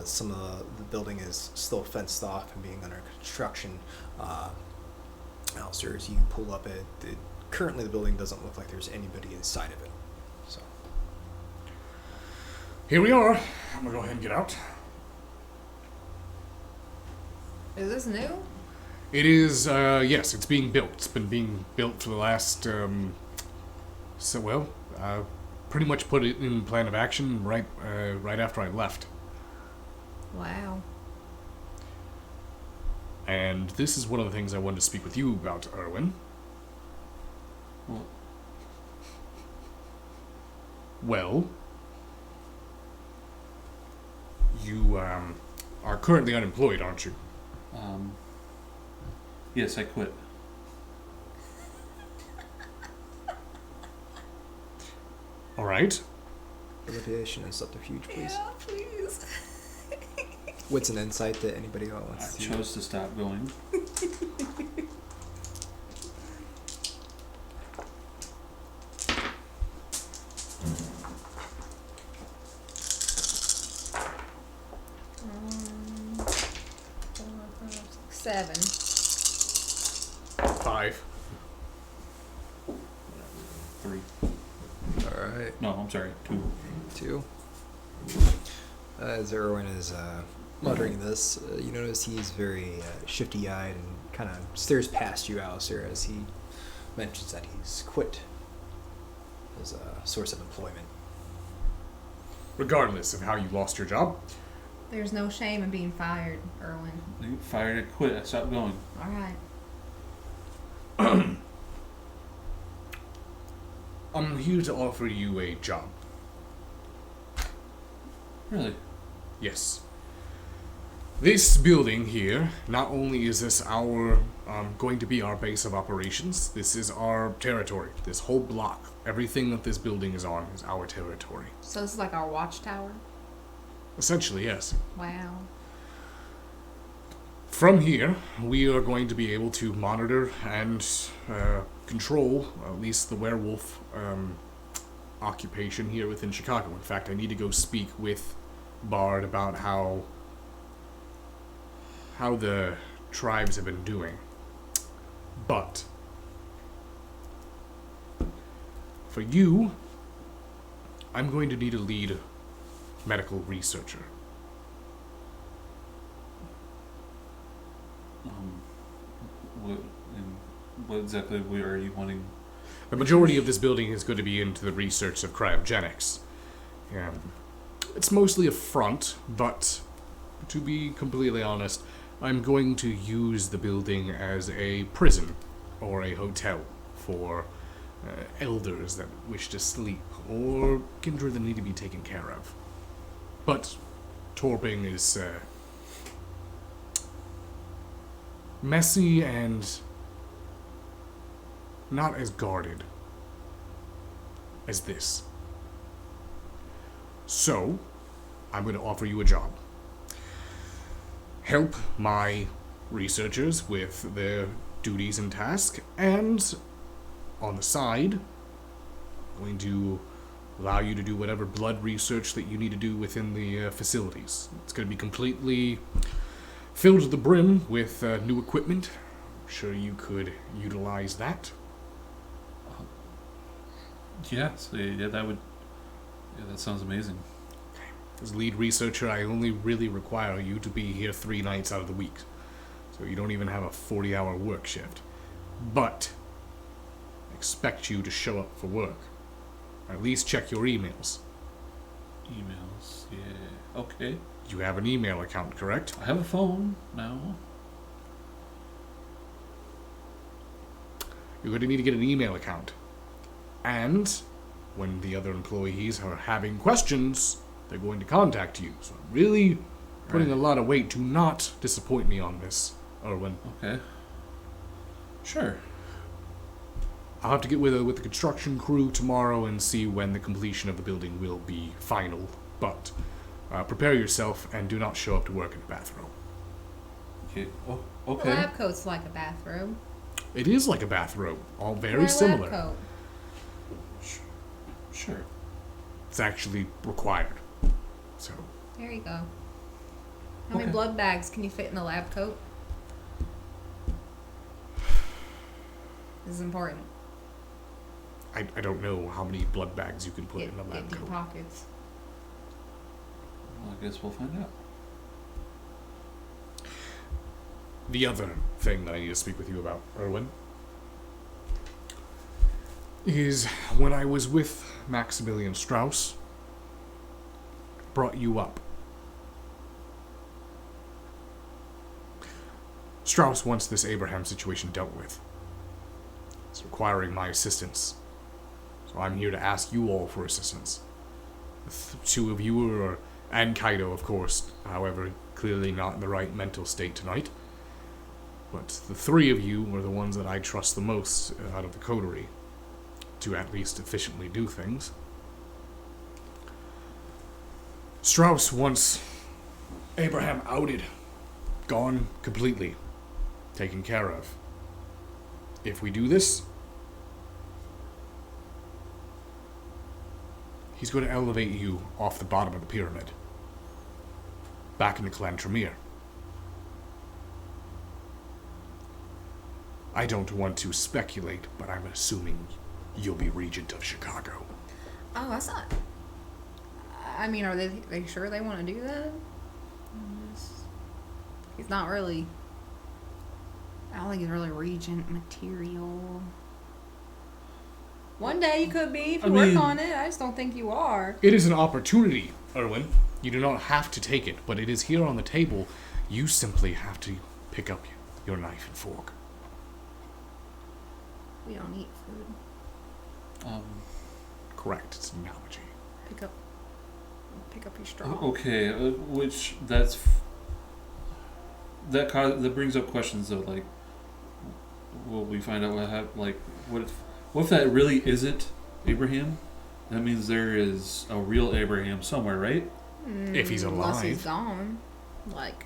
Some of the building is still fenced off and being under construction. Also, as you pull up currently the building doesn't look like there's anybody inside of it. So Here we are. I'm gonna go ahead and get out. Is this new? It is, yes, it's being built. It's been being built for the last, pretty much put it in plan of action right after I left. Wow. And this is one of the things I wanted to speak with you about, Erwin. Well, you, are currently unemployed, aren't you? Yes, I quit. All right. Manipulation and subterfuge, please. Yeah, please. What's an insight that anybody else I wants to? chose to stop going. Seven. 5. 3. All right. No, I'm sorry. 2. 2. As Erwin is muttering this, you notice he's very shifty-eyed and kind of stares past you, Alistair, as he mentions that he's quit as a source of employment. Regardless of how you lost your job, There's no shame in being fired, Erwin. I fired, I quit, I stopped going. All right. I'm here to offer you a job. Really? Yes. This building here, not only is this our, going to be our base of operations, this is our territory. This whole block, everything that this building is on is our territory. So this is like our watchtower? Essentially, yes. Wow. From here, we are going to be able to monitor and control at least the werewolf occupation here within Chicago. In fact, I need to go speak with Bard about how the tribes have been doing. But for you, I'm going to need a lead medical researcher. What exactly are you wanting? The majority of this building is going to be into the research of cryogenics. It's mostly a front, but to be completely honest, I'm going to use the building as a prison or a hotel for elders that wish to sleep or kindred that need to be taken care of. But Torping is messy and not as guarded as this. So, I'm going to offer you a job. Help my researchers with their duties and tasks, and on the side, I'm going to allow you to do whatever blood research that you need to do within the facilities. It's going to be completely filled to the brim with new equipment. I'm sure you could utilize that. Yeah, that sounds amazing. As lead researcher, I only really require you to be here 3 nights out of the week. So you don't even have a 40-hour work shift. But I expect you to show up for work. Or at least check your emails. Emails, yeah. Okay. You have an email account, correct? I have a phone now. You're going to need to get an email account. And when the other employees are having questions, they're going to contact you. So I'm really putting a lot of weight. Do not disappoint me on this, Erwin. Okay. Sure. I'll have to get with the construction crew tomorrow and see when the completion of the building will be final. But prepare yourself and do not show up to work in a bathrobe. Okay. Oh, The okay. lab coat's like a bathrobe. It is like a bathrobe, all very Wear a similar. lab coat. Sure. It's actually required. So, There you go. How many Okay. blood bags can you fit in a lab coat? This is important. I don't know how many blood bags you can put in a lab Get deep coat. pockets. Well, I guess we'll find out. The other thing that I need to speak with you about, Erwin, is when I was with Maximilian Strauss, brought you up. Strauss wants this Abraham situation dealt with. It's requiring my assistance. So I'm here to ask you all for assistance. The 2 of you and Kaido, of course, however, clearly not in the right mental state tonight. But the 3 of you are the ones that I trust the most out of the coterie to at least efficiently do things. Strauss wants Abraham outed, gone completely, taken care of. If we do this, he's going to elevate you off the bottom of the pyramid, back into Clan Tremere. I don't want to speculate, but I'm assuming you'll be Regent of Chicago. Oh, that's not. I mean, are they sure they want to do that? He's not really. I don't think he's really regent material. One day you could be if you work on it. I just don't think you are. It is an opportunity, Erwin. You do not have to take it, but it is here on the table. You simply have to pick up your knife and fork. We don't eat food. Correct. It's an analogy. Pick up your straw. Okay, which that brings up questions of like, will we find out what happened? Like, what if that really isn't Abraham? That means there is a real Abraham somewhere, right? If he's Unless he's alive. gone. Like.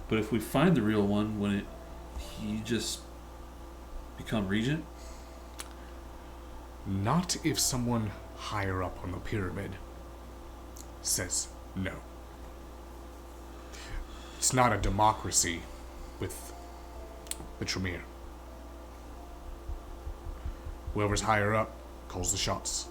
But if we find the real one, wouldn't he just become regent? Not if someone higher up on the pyramid says no. It's not a democracy with the Tremere. Whoever's higher up calls the shots.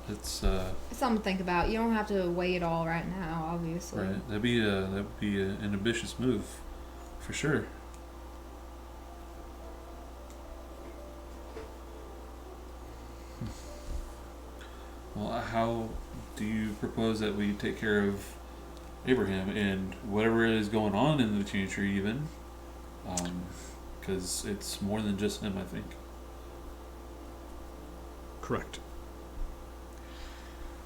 It's something to think about. You don't have to weigh it all right now, obviously. right. That'd be an ambitious move, for sure. Well, how do you propose that we take care of Abraham and whatever is going on in the Teenage Tree, even? Because it's more than just him, I think. Correct.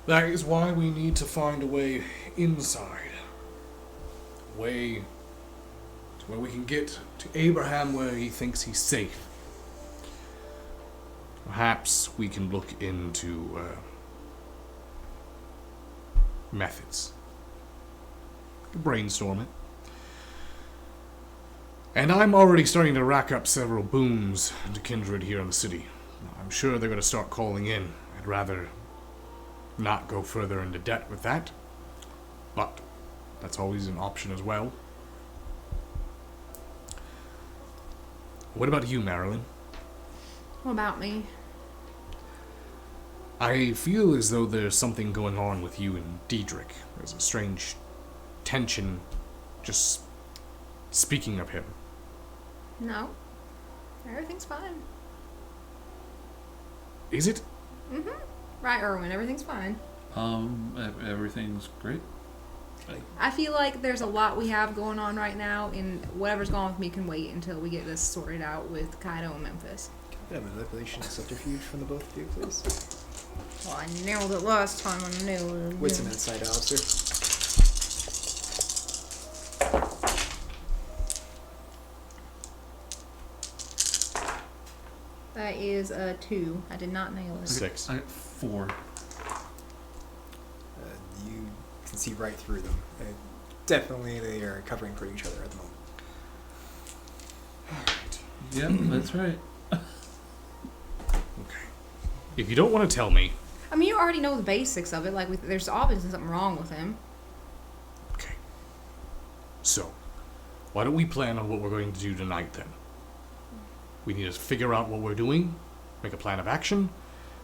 That is why we need to find a way inside. A way to where we can get to Abraham where he thinks he's safe. Perhaps we can look into methods. Brainstorm it. And I'm already starting to rack up several boons to Kindred here in the city. I'm sure they're going to start calling in. I'd rather not go further into debt with that, but that's always an option as well. What about you, Marilyn? What about me? I feel as though there's something going on with you and Diedrich. There's a strange tension just speaking of him. No. Everything's fine. Is it? Mm-hmm. Right, Erwin, everything's fine. Everything's great. I feel like there's a lot we have going on right now, and whatever's going on with me can wait until we get this sorted out with Kaido and Memphis. Can I have a manipulation subterfuge from the both of you, please? Well, I nailed it last time. I nailed it. Wits and insight, Alistair. That is a 2. I did not nail it. 6. I got 4. You can see right through them. Definitely they are covering for each other at the moment. Alright. Yep, that's right. Okay. If you don't want to tell me... I mean, you already know the basics of it. Like, there's obviously something wrong with him. Okay. So, why don't we plan on what we're going to do tonight then? We need to figure out what we're doing, make a plan of action,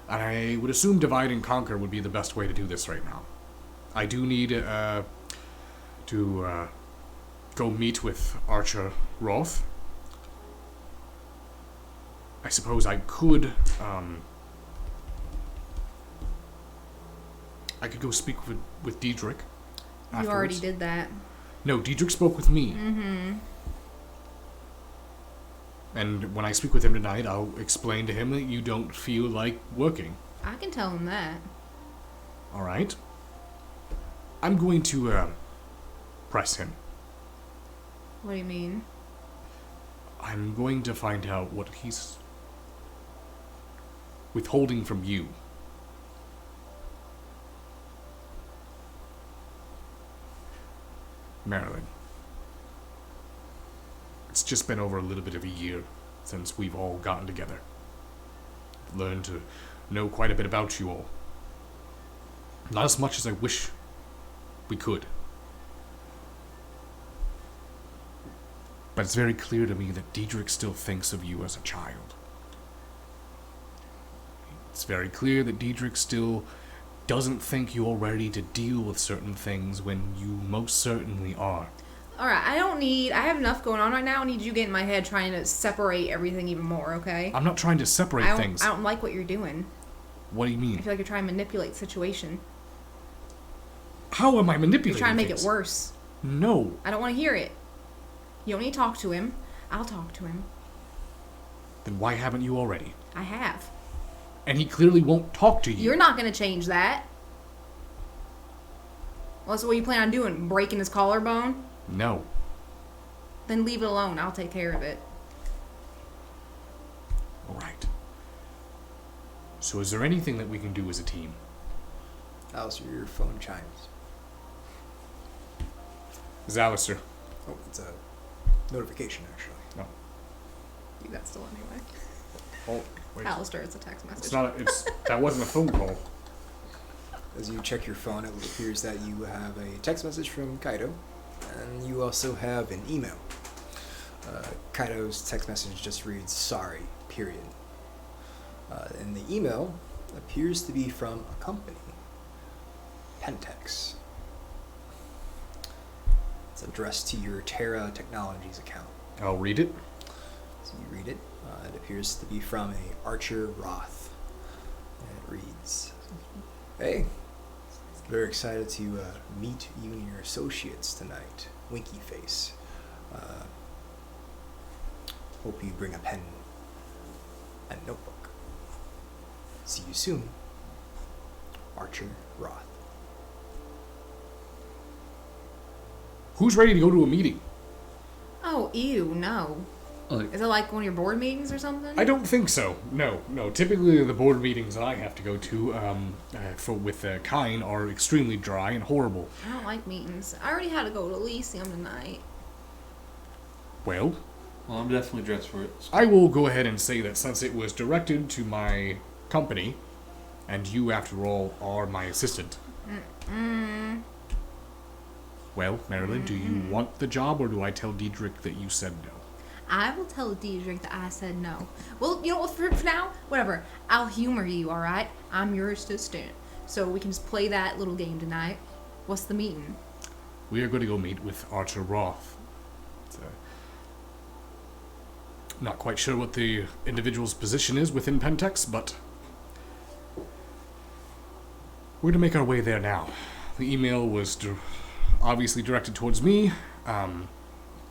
and I would assume divide and conquer would be the best way to do this right now. I do need to go meet with Archer Roth. I suppose I could go speak with Diedrich. You already did that. No, Diedrich spoke with me. Mm-hmm. And when I speak with him tonight, I'll explain to him that you don't feel like working. I can tell him that. All right. I'm going to press him. What do you mean? I'm going to find out what he's withholding from you. Marilyn. It's just been over a little bit of a year since we've all gotten together. I've learned to know quite a bit about you all. Not as much as I wish we could. But it's very clear to me that Diedrich still thinks of you as a child. It's very clear that Diedrich still doesn't think you're ready to deal with certain things when you most certainly are. Alright, I have enough going on right now. I need you to get in my head trying to separate everything even more, okay? I'm not trying to separate things. I don't like what you're doing. What do you mean? I feel like you're trying to manipulate the situation. How am I manipulating You're trying to make things? it worse. No. I don't want to hear it. You don't need to talk to him. I'll talk to him. Then why haven't you already? I have. And he clearly won't talk to you. You're not going to change that. Well, so what you plan on doing? Breaking his collarbone? No. Then leave it alone. I'll take care of it. All right. So is there anything that we can do as a team? Alistair, your phone chimes. It's Alistair. Oh, it's notification, actually. No. Do that still anyway. Oh, wait. Alistair, it's a text message. It's not. That wasn't a phone call. As you check your phone, it appears that you have a text message from Kaido, and you also have an email. Kaido's text message just reads, "Sorry, period." And the email appears to be from a company, Pentex. It's addressed to your Terra Technologies account. I'll read it. So you read it. It appears to be from a Archer Roth. And it reads, "Hey, very excited to meet you and your associates tonight. Winky face. Hope you bring a pen and notebook. See you soon. Archer Roth." Who's ready to go to a meeting? Oh, ew, no. Like, Is it like one of your board meetings or something? I don't think so. No. Typically, the board meetings that I have to go to with Kine are extremely dry and horrible. I don't like meetings. I already had to go to Elysium tonight. Well, I'm definitely dressed for it. I will go ahead and say that since it was directed to my company, and you, after all, are my assistant. Well, Marilyn, do you want the job, or do I tell Diedrich that you said no? I will tell Diedrich that I said no. Well, you know what, for now, whatever. I'll humor you, alright? I'm your assistant. So we can just play that little game tonight. What's the meeting? We are going to go meet with Archer Roth. Not quite sure what the individual's position is within Pentex, but we're going to make our way there now. The email was obviously directed towards me.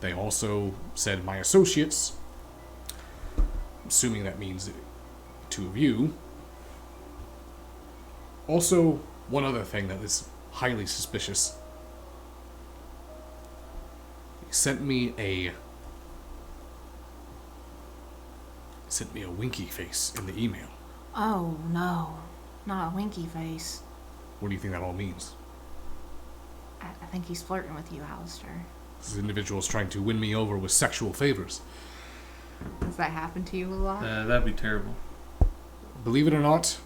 They also said my associates. Assuming that means two of you. Also, one other thing that is highly suspicious. He sent me a winky face in the email. Oh, no. Not a winky face. What do you think that all means? I think he's flirting with you, Alistair. This individual is trying to win me over with sexual favors. Does that happen to you a lot? That'd be terrible. Believe it or not,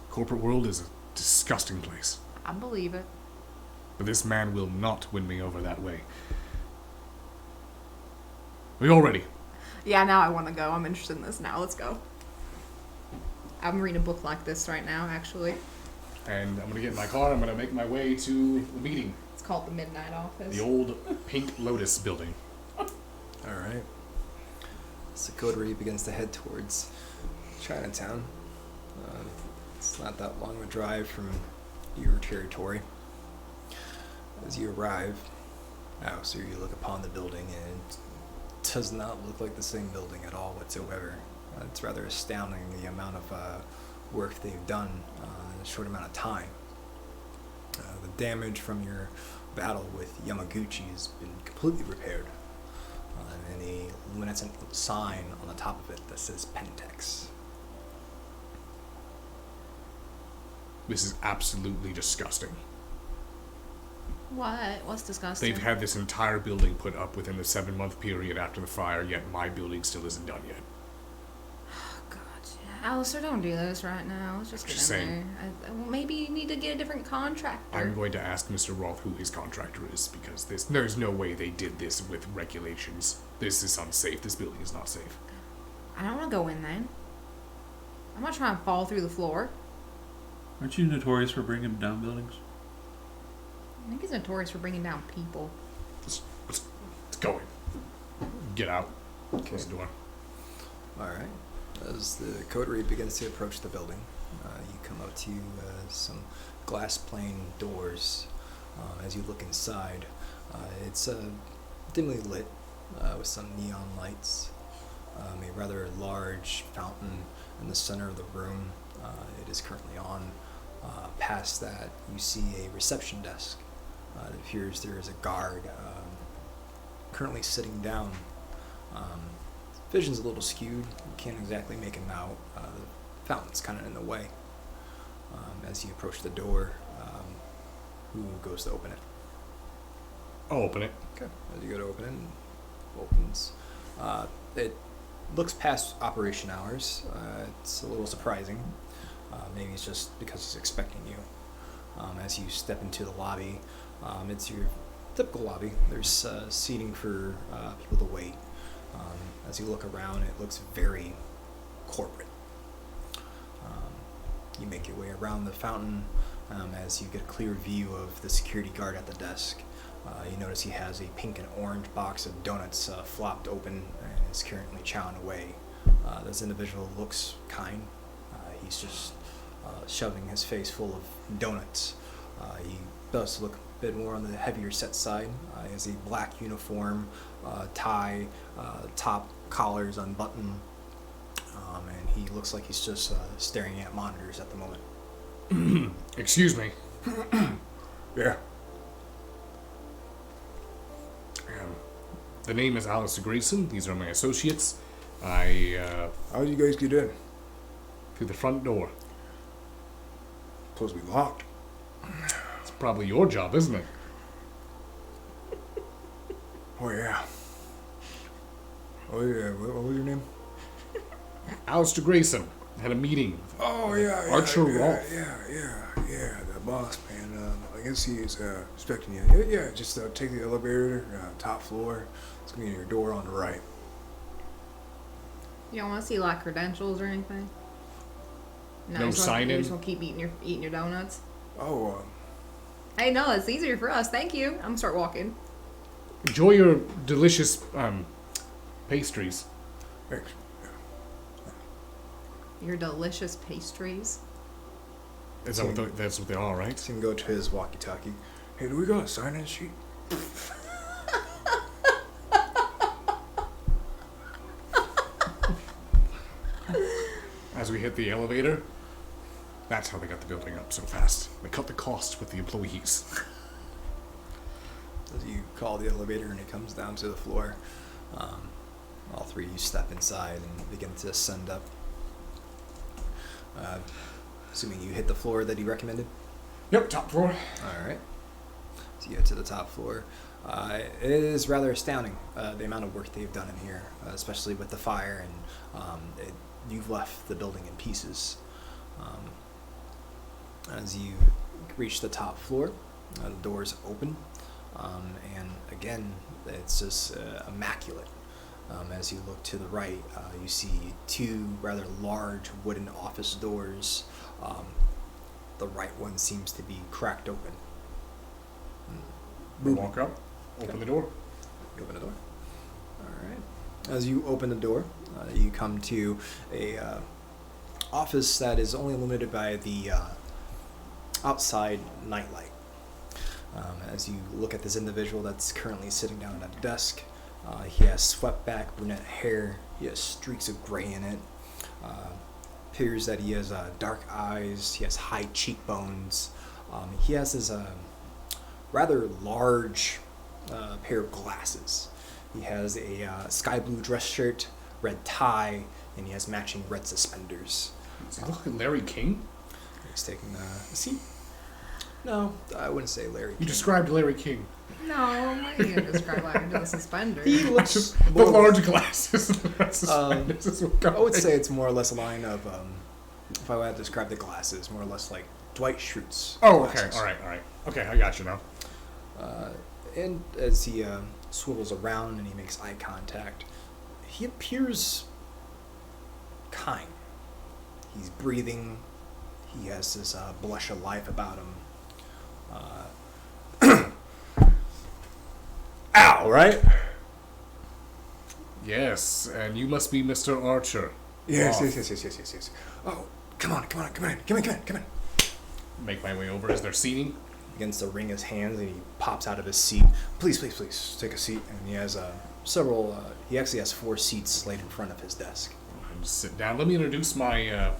corporate world is a disgusting place. I believe it. But this man will not win me over that way. Are you all ready? Yeah, now I want to go. I'm interested in this now. Let's go. I'm reading a book like this right now, actually. And I'm going to get in my car. I'm going to make my way to the meeting. It's called the Midnight Office. The old Pink Lotus building. Alright. So Coterie begins to head towards Chinatown. It's not that long of a drive from your territory. As you arrive, so you look upon the building, and it does not look like the same building at all whatsoever. It's rather astounding the amount of work they've done in a short amount of time. The damage from your battle with Yamaguchi has been completely repaired. And a luminescent sign on the top of it that says Pentex. This is absolutely disgusting. What? What's disgusting? They've had this entire building put up within the 7-month period after the fire, yet my building still isn't done yet. Oh, God. Yeah. Alistair, don't do this right now. Let's just get Just in saying. there. Maybe you need to get a different contractor. I'm going to ask Mr. Roth who his contractor is, because there's no way they did this with regulations. This is unsafe. This building is not safe. I don't want to go in then. I'm not trying to fall through the floor. Aren't you notorious for bringing down buildings? I think he's notorious for bringing down people. Let's go in. Get out. Close the door. Alright. As the coterie begins to approach the building, you come up to some glass pane doors. As you look inside, it's dimly lit with some neon lights. A rather large fountain in the center of the room. It is currently on. Past that, you see a reception desk. It appears there is a guard currently sitting down. Vision's a little skewed. You can't exactly make him out. The fountain's kind of in the way. As you approach the door, who goes to open it? I'll open it. Okay. As you go to open it, it opens. It looks past operation hours. It's a little surprising. Maybe it's just because he's expecting you. As you step into the lobby, it's your typical lobby. There's seating for people to wait. As you look around, it looks very corporate. You make your way around the fountain as you get a clear view of the security guard at the desk. You notice he has a pink and orange box of donuts flopped open and is currently chowing away. This individual looks kind. He's just shoving his face full of donuts. He does look a bit more on the heavier set side. He has a black uniform, tie, top collars unbuttoned, and he looks like he's just staring at monitors at the moment. Excuse me. Yeah. The name is Alistair Grayson. These are my associates. I, How'd you guys get in? through the front door. Supposed to be locked. It's probably your job, isn't it? Oh, yeah. Oh, yeah. What was your name? Alistair Grayson had a meeting with Oh, yeah. Archer Rolfe. Yeah. The boss, man. I guess he is expecting you. Yeah, just take the elevator, top floor. It's going to be your door on the right. You don't want to see like credentials or anything? No you just sign-in? You just want to keep eating your donuts? Oh, Hey, no, it's easier for us. Thank you. I'm gonna start walking. Enjoy your delicious pastries. thanks. Your delicious pastries. Is that what that's what they are, right? So you can go to his walkie-talkie. Hey, do we got a sign-in sheet? As we hit the elevator, that's how they got the building up so fast. They cut the costs with the employees. As you call the elevator and it comes down to the floor, all three of you step inside and begin to ascend up. Assuming you hit the floor that he recommended. Yep, top floor. All right. So you get to the top floor. It is rather astounding the amount of work they've done in here, especially with the fire, and you've left the building in pieces. As you reach the top floor, the doors open, and again, it's just immaculate. As you look to the right, you see two rather large wooden office doors. The right one seems to be cracked open. We walk up, open the door. You open the door. All right. As you open the door, you come to a office that is only illuminated by the outside nightlight. As you look at this individual that's currently sitting down at a desk, he has swept back brunette hair. He has streaks of gray in it. Appears that he has dark eyes. He has high cheekbones. He has this rather large pair of glasses. He has a sky blue dress shirt, red tie, and he has matching red suspenders. Does he look like Larry King? He's taking a seat. No, I wouldn't say Larry You King. described Larry King. No, I'm not going to describe like into the suspender. He looks The more, large glasses. Suspenders is what I would say it's more or less a line of, if I were to describe the glasses, more or less like Dwight Schrute's Oh, okay. glasses. All right. Okay, I got you now. And as he swivels around and he makes eye contact, he appears kind. He's breathing. He has this blush of life about him. Ow, right? Yes, and you must be Mr. Archer. Yes. Oh, come on in. Make my way over. Is there seating? Begins to wring his hands and he pops out of his seat. Please, take a seat. And he has several. He actually has 4 seats laid in front of his desk. And just sit down. Let me introduce my.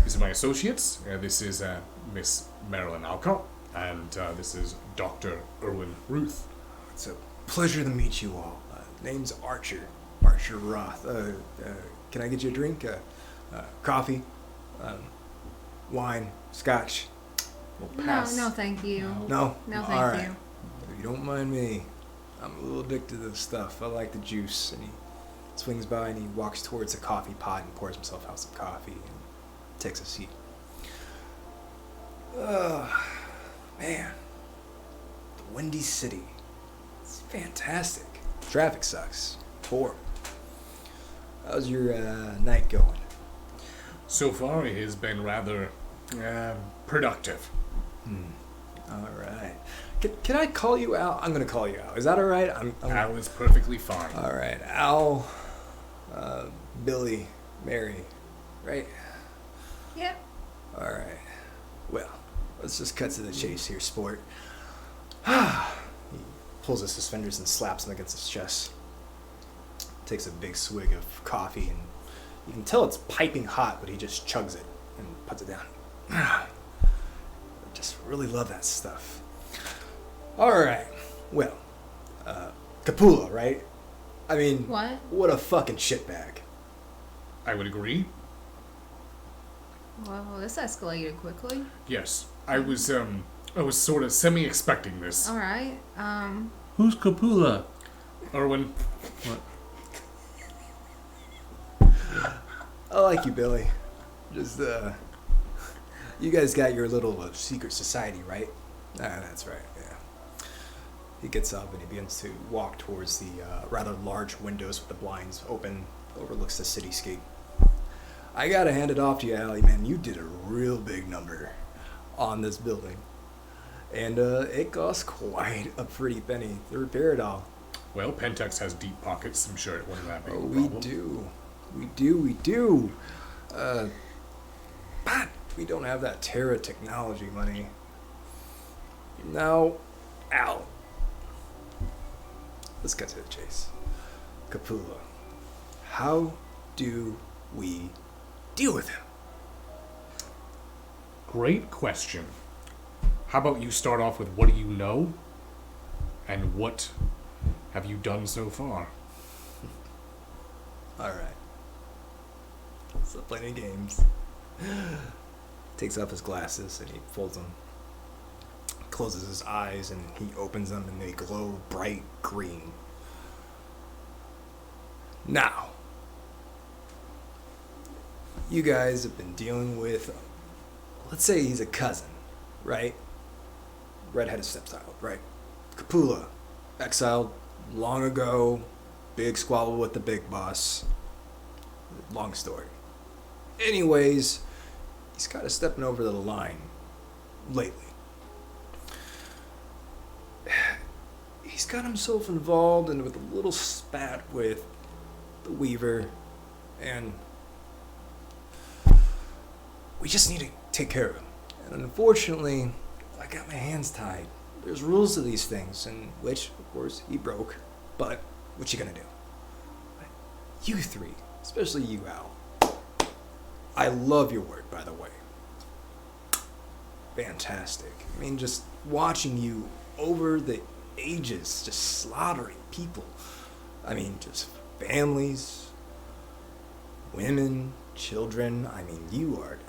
These are my associates. This is Miss Marilyn Alcott, and this is Dr. Erwin Ruth. It's a pleasure to meet you all. Name's Archer Roth. Can I get you a drink? Coffee, wine, scotch. No, thank you. No, No, all thank right. you. If you don't mind me, I'm a little addicted to this stuff. I like the juice. And he swings by and he walks towards the coffee pot and pours himself out some coffee and takes a seat. Man. The Windy City. It's fantastic. Traffic sucks. Horrible. How's your night going? So far, it has been rather productive. All right. Can I call you Al? I'm gonna call you Al. Is that all right? Al is perfectly fine. All right, Al, Billy, Mary, right? Yep. All right. Well, let's just cut to the chase here, sport. He pulls his suspenders and slaps them against his chest. Takes a big swig of coffee, and you can tell it's piping hot, but he just chugs it and puts it down. I just really love that stuff. All right. Well, Capula, right? I mean, what a fucking shitbag. I would agree. Well, this escalated quickly. Yes, I was sort of semi-expecting this. All right. Who's Capula? Erwin. What? I like you, Billy. Just, you guys got your little secret society, right? Ah, that's right, yeah. He gets up and he begins to walk towards the rather large windows with the blinds open, overlooks the cityscape. I gotta hand it off to you, Allie, man. You did a real big number on this building. And it costs quite a pretty penny to repair it all. Well, Pentex has deep pockets. I'm sure it wouldn't that be a Oh, problem. we do. But we don't have that Terra technology money. Now, Al. Let's get to the chase. Capula. How do we deal with him? Great question. How about you start off with what do you know? And what have you done so far? Alright. Stop playing games. Takes off his glasses and he folds them. Closes his eyes and he opens them and they glow bright green. Now, you guys have been dealing with, let's say he's a cousin, right? Redheaded stepchild, right? Capula, exiled long ago, big squabble with the big boss. Long story. Anyways, he's kind of stepping over the line lately. He's got himself involved and with a little spat with the Weaver, and we just need to take care of him. And unfortunately, I got my hands tied. There's rules to these things, and which, of course, he broke. But what you gonna do? You three, especially you, Al. I love your work, by the way. Fantastic. I mean, just watching you over the ages, just slaughtering people. I mean, just families, women, children. I mean, you are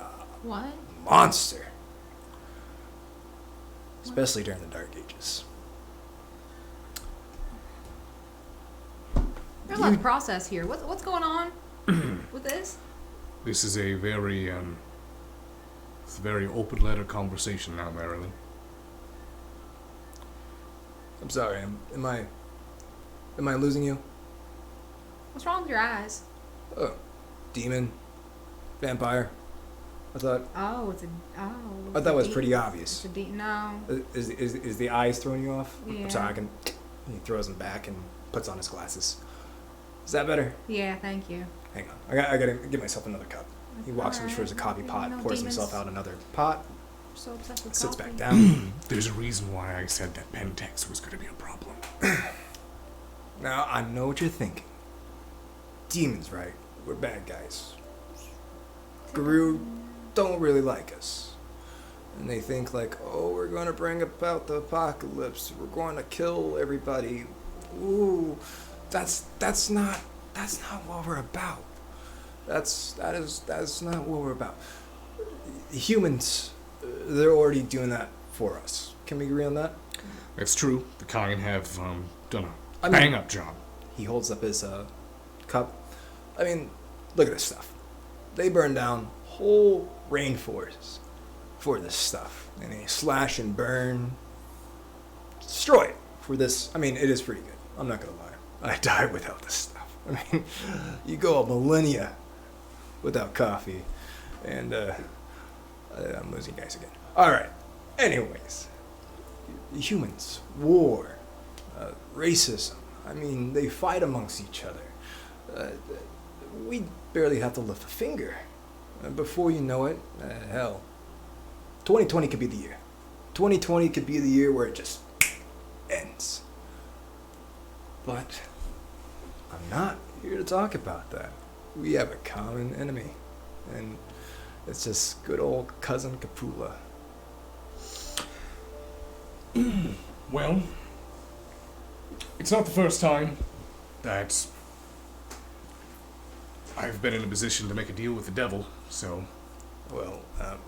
What? a monster. Especially during the Dark Ages. There's a lot of process here. What's going on with this? This is a very open letter conversation now, Marilyn. I'm sorry. Am I losing you? What's wrong with your eyes? Oh, demon, vampire. I thought I that was pretty obvious. It's a no. Is the eyes throwing you off? Yeah. I'm sorry. He throws them back and puts on his glasses. Is that better? Yeah, thank you. Hang on. I gotta give myself another cup. He walks over towards a coffee pot, No pours demons. himself out another pot, I'm so obsessed with sits coffee. back down. There's a reason why I said that Pentex was going to be a problem. Now I know what you're thinking. Demons, right? We're bad guys. Guru don't really like us. And they think like, oh, we're going to bring about the apocalypse. We're going to kill everybody. Ooh, that's not what we're about. That's not what we're about. Humans, they're already doing that for us. Can we agree on that? It's true. The kind have done a I mean- bang-up job. He holds up his cup. I mean, look at this stuff. They burn down whole rainforests for this stuff. And they slash and burn, destroy it for this. I mean, it is pretty good. I'm not going to lie. I died without this stuff. I mean, you go a millennia without coffee. And I'm losing guys again. All right. Anyways, humans, war, racism. I mean, they fight amongst each other. We barely have to lift a finger. Before you know it, hell, 2020 could be the year. 2020 could be the year where it just ends. But I'm not here to talk about that. We have a common enemy, and it's just good old cousin Capula. Well, it's not the first time that I've been in a position to make a deal with the devil, so... Well,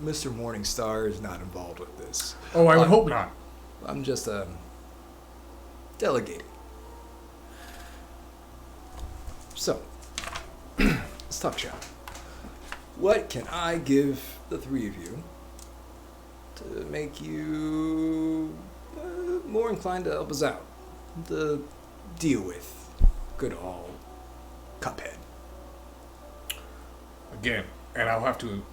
Mr. Morningstar is not involved with this. Oh, I would hope not. I'm just delegating. So, let's talk shop. What can I give the three of you to make you more inclined to help us out? To deal with good old Cuphead. Again, and I'll have to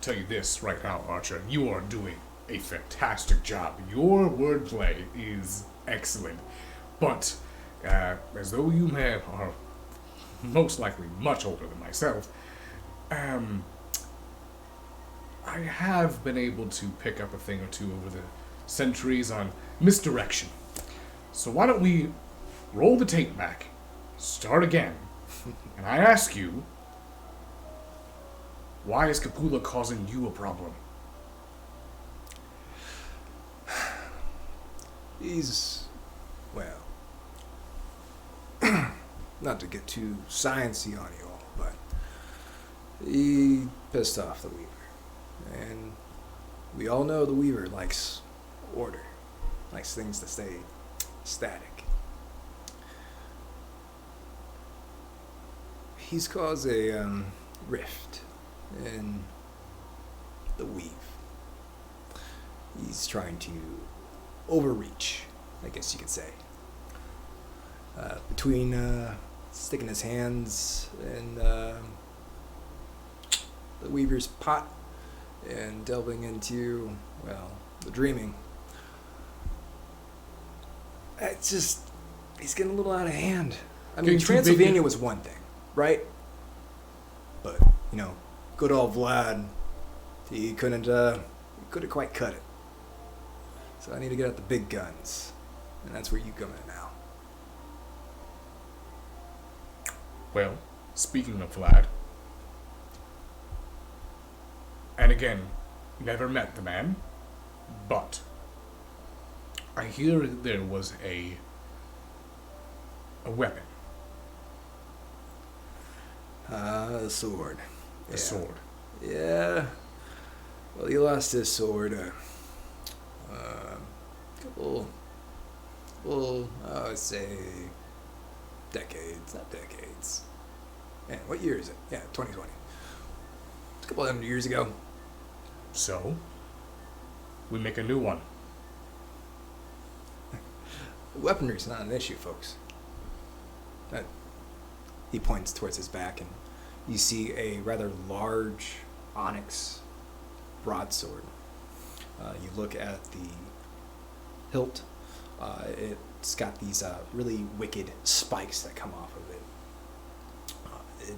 tell you this right now, Archer. You are doing a fantastic job. Your wordplay is excellent. But, as though you are most likely much older than myself, I have been able to pick up a thing or two over the centuries on misdirection. So why don't we roll the tape back, start again, and I ask you, why is Capula causing you a problem? He's, well, not to get too sciencey on you all, but he pissed off the Weaver. And we all know the Weaver likes order, likes things to stay static. He's caused a rift in the weave. He's trying to overreach, I guess you could say. Between sticking his hands in the Weaver's pot and delving into, well, the dreaming. It's just, he's getting a little out of hand. I mean, Getting too big. Transylvania was one thing, right? But, you know, good old Vlad, he couldn't quite cut it. So I need to get out the big guns. And that's where you come in now. Well, speaking of Vlad, and again, never met the man, but I hear there was a weapon, The sword. a sword. Yeah. Well, he lost his sword couple, I would say, decades, not decades. Man, what year is it? Yeah, 2020. A couple of them years ago. So, we make a new one. Weaponry's not an issue, folks. He points towards his back, and you see a rather large onyx broadsword. You look at the hilt. It's got these really wicked spikes that come off of it. It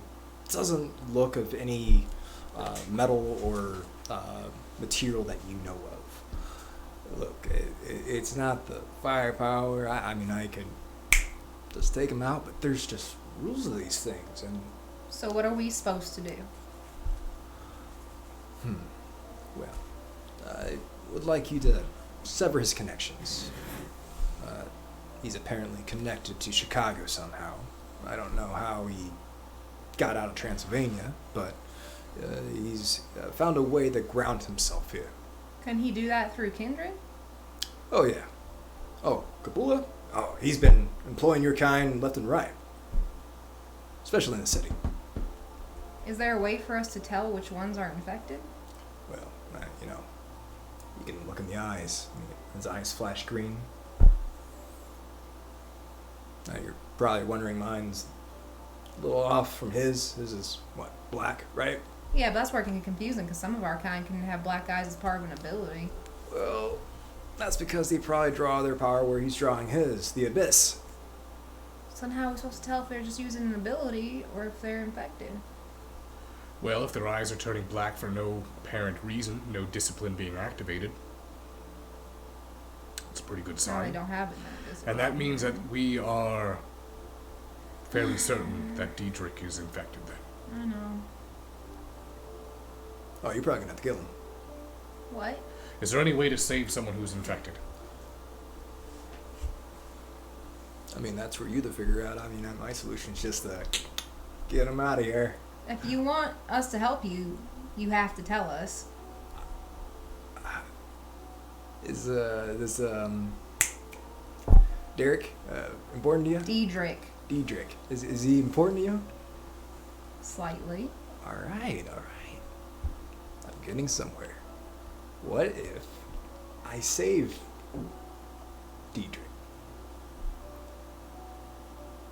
doesn't look of any metal or material that you know of. Look, it's not the firepower. I mean, I could just take them out, but there's just rules of these things, and So what are we supposed to do? well, I would like you to sever his connections. He's apparently connected to Chicago somehow. I don't know how he got out of Transylvania, but he's found a way to ground himself here. Can he do that through kindred? Oh, yeah. Oh, Capula? Oh, he's been employing your kind left and right. Especially in the city. Is there a way for us to tell which ones are infected? Well, you know, you can look in the eyes. His eyes flash green. Now you're probably wondering mine's a little off from his. His is, what, black, right? Yeah, but that's where it can get confusing because some of our kind can have black eyes as part of an ability. Well, that's because they probably draw their power where he's drawing his, the abyss. So then how are we supposed to tell if they're just using an ability or if they're infected? Well, if their eyes are turning black for no apparent reason, no discipline being activated, it's a pretty good No, sign. they don't have it then. And that means that we are fairly certain that Diedrich is infected then. I know. Oh, you're probably gonna have to kill him. What? Is there any way to save someone who's infected? I mean, that's for you to figure out. I mean, my solution's just to get him out of here. If you want us to help you, you have to tell us. Is this Derek important to you? Diedrich. Diedrich. Is he important to you? Slightly. All right. I'm getting somewhere. What if I save Diedrich?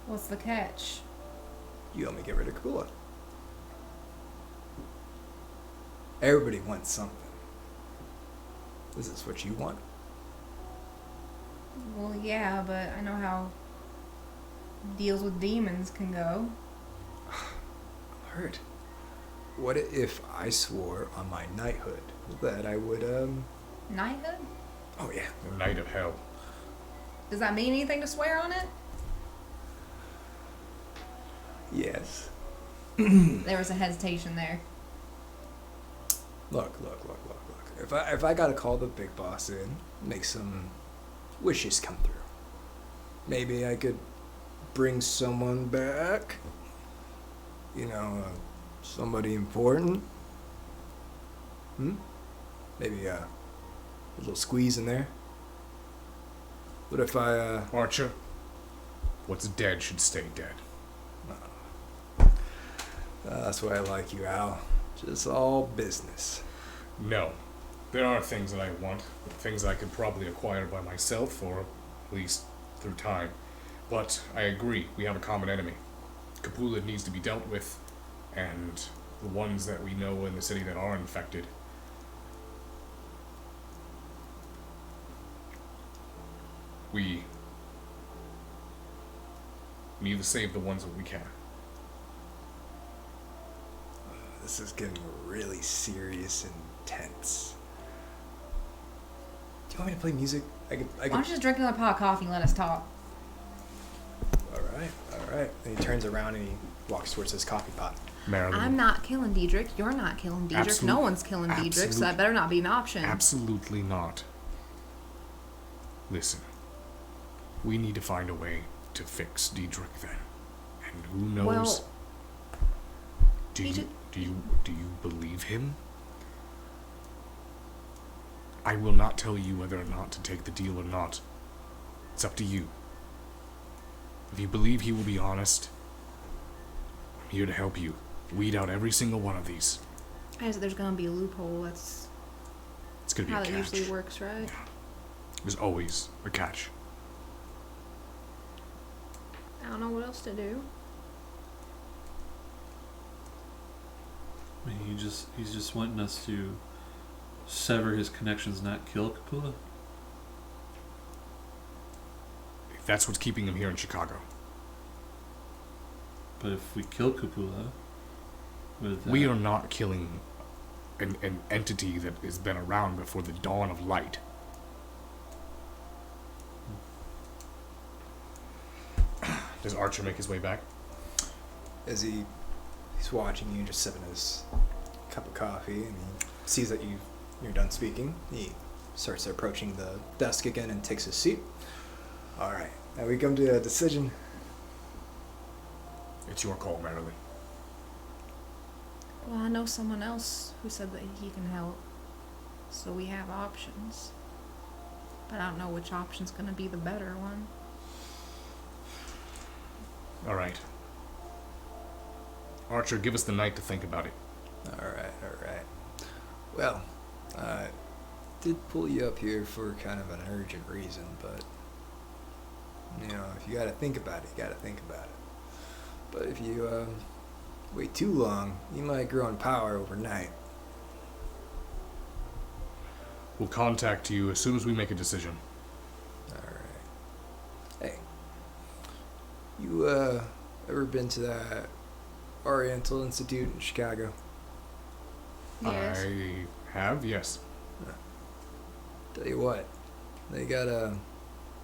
What's the catch? You help me get rid of Kapula. Everybody wants something. This is what you want. Well, yeah, but I know how deals with demons can go. I'm hurt. What if I swore on my knighthood that I would, Knighthood? Oh, yeah. The Knight of Hell. Does that mean anything to swear on it? Yes. There was a hesitation there. Look. If I gotta call the big boss in, make some wishes come through. Maybe I could bring someone back. You know, somebody important. Maybe a little squeeze in there. What if I, Archer, what's dead should stay dead. That's why I like you, Al. Just all business. No. There are things that I want, things I could probably acquire by myself, or at least through time. But I agree, we have a common enemy. Kapula needs to be dealt with, and the ones that we know in the city that are infected. We need to save the ones that we can. This is getting really serious and tense. Do you want me to play music? I could. Why don't you just drink another pot of coffee and let us talk? All right. And he turns around and he walks towards his coffee pot. Marilyn. I'm not killing Diedrich. You're not killing Diedrich. No one's killing Diedrich, so that better not be an option. Absolutely not. Listen. We need to find a way to fix Diedrich then. And who knows? Well, do you believe him? I will not tell you whether or not to take the deal or not. It's up to you. If you believe he will be honest, I'm here to help you weed out every single one of these. I said there's gonna be a loophole. That's It's gonna be how a that catch. usually works, right? There's always a catch. I don't know what else to do. I mean, he's just wanting us to sever his connections, not kill Kapula. If that's what's keeping him here in Chicago. But if we kill Kapula, with that, We are not killing an entity that has been around before the dawn of light. Does Archer make his way back? As he's watching you, just sipping his cup of coffee, and he sees that you're done speaking. He starts approaching the desk again and takes his seat. All right, now we come to a decision. It's your call, Marilyn. Well, I know someone else who said that he can help, so we have options. But I don't know which option's gonna be the better one. All right. Archer, give us the night to think about it. Alright. Well, I did pull you up here for kind of an urgent reason, but, you know, if you gotta think about it, you gotta think about it. But if you, wait too long, you might grow in power overnight. We'll contact you as soon as we make a decision. Alright. Hey. You, ever been to that Oriental Institute in Chicago? Yes. I have, yes. Tell you what, they got a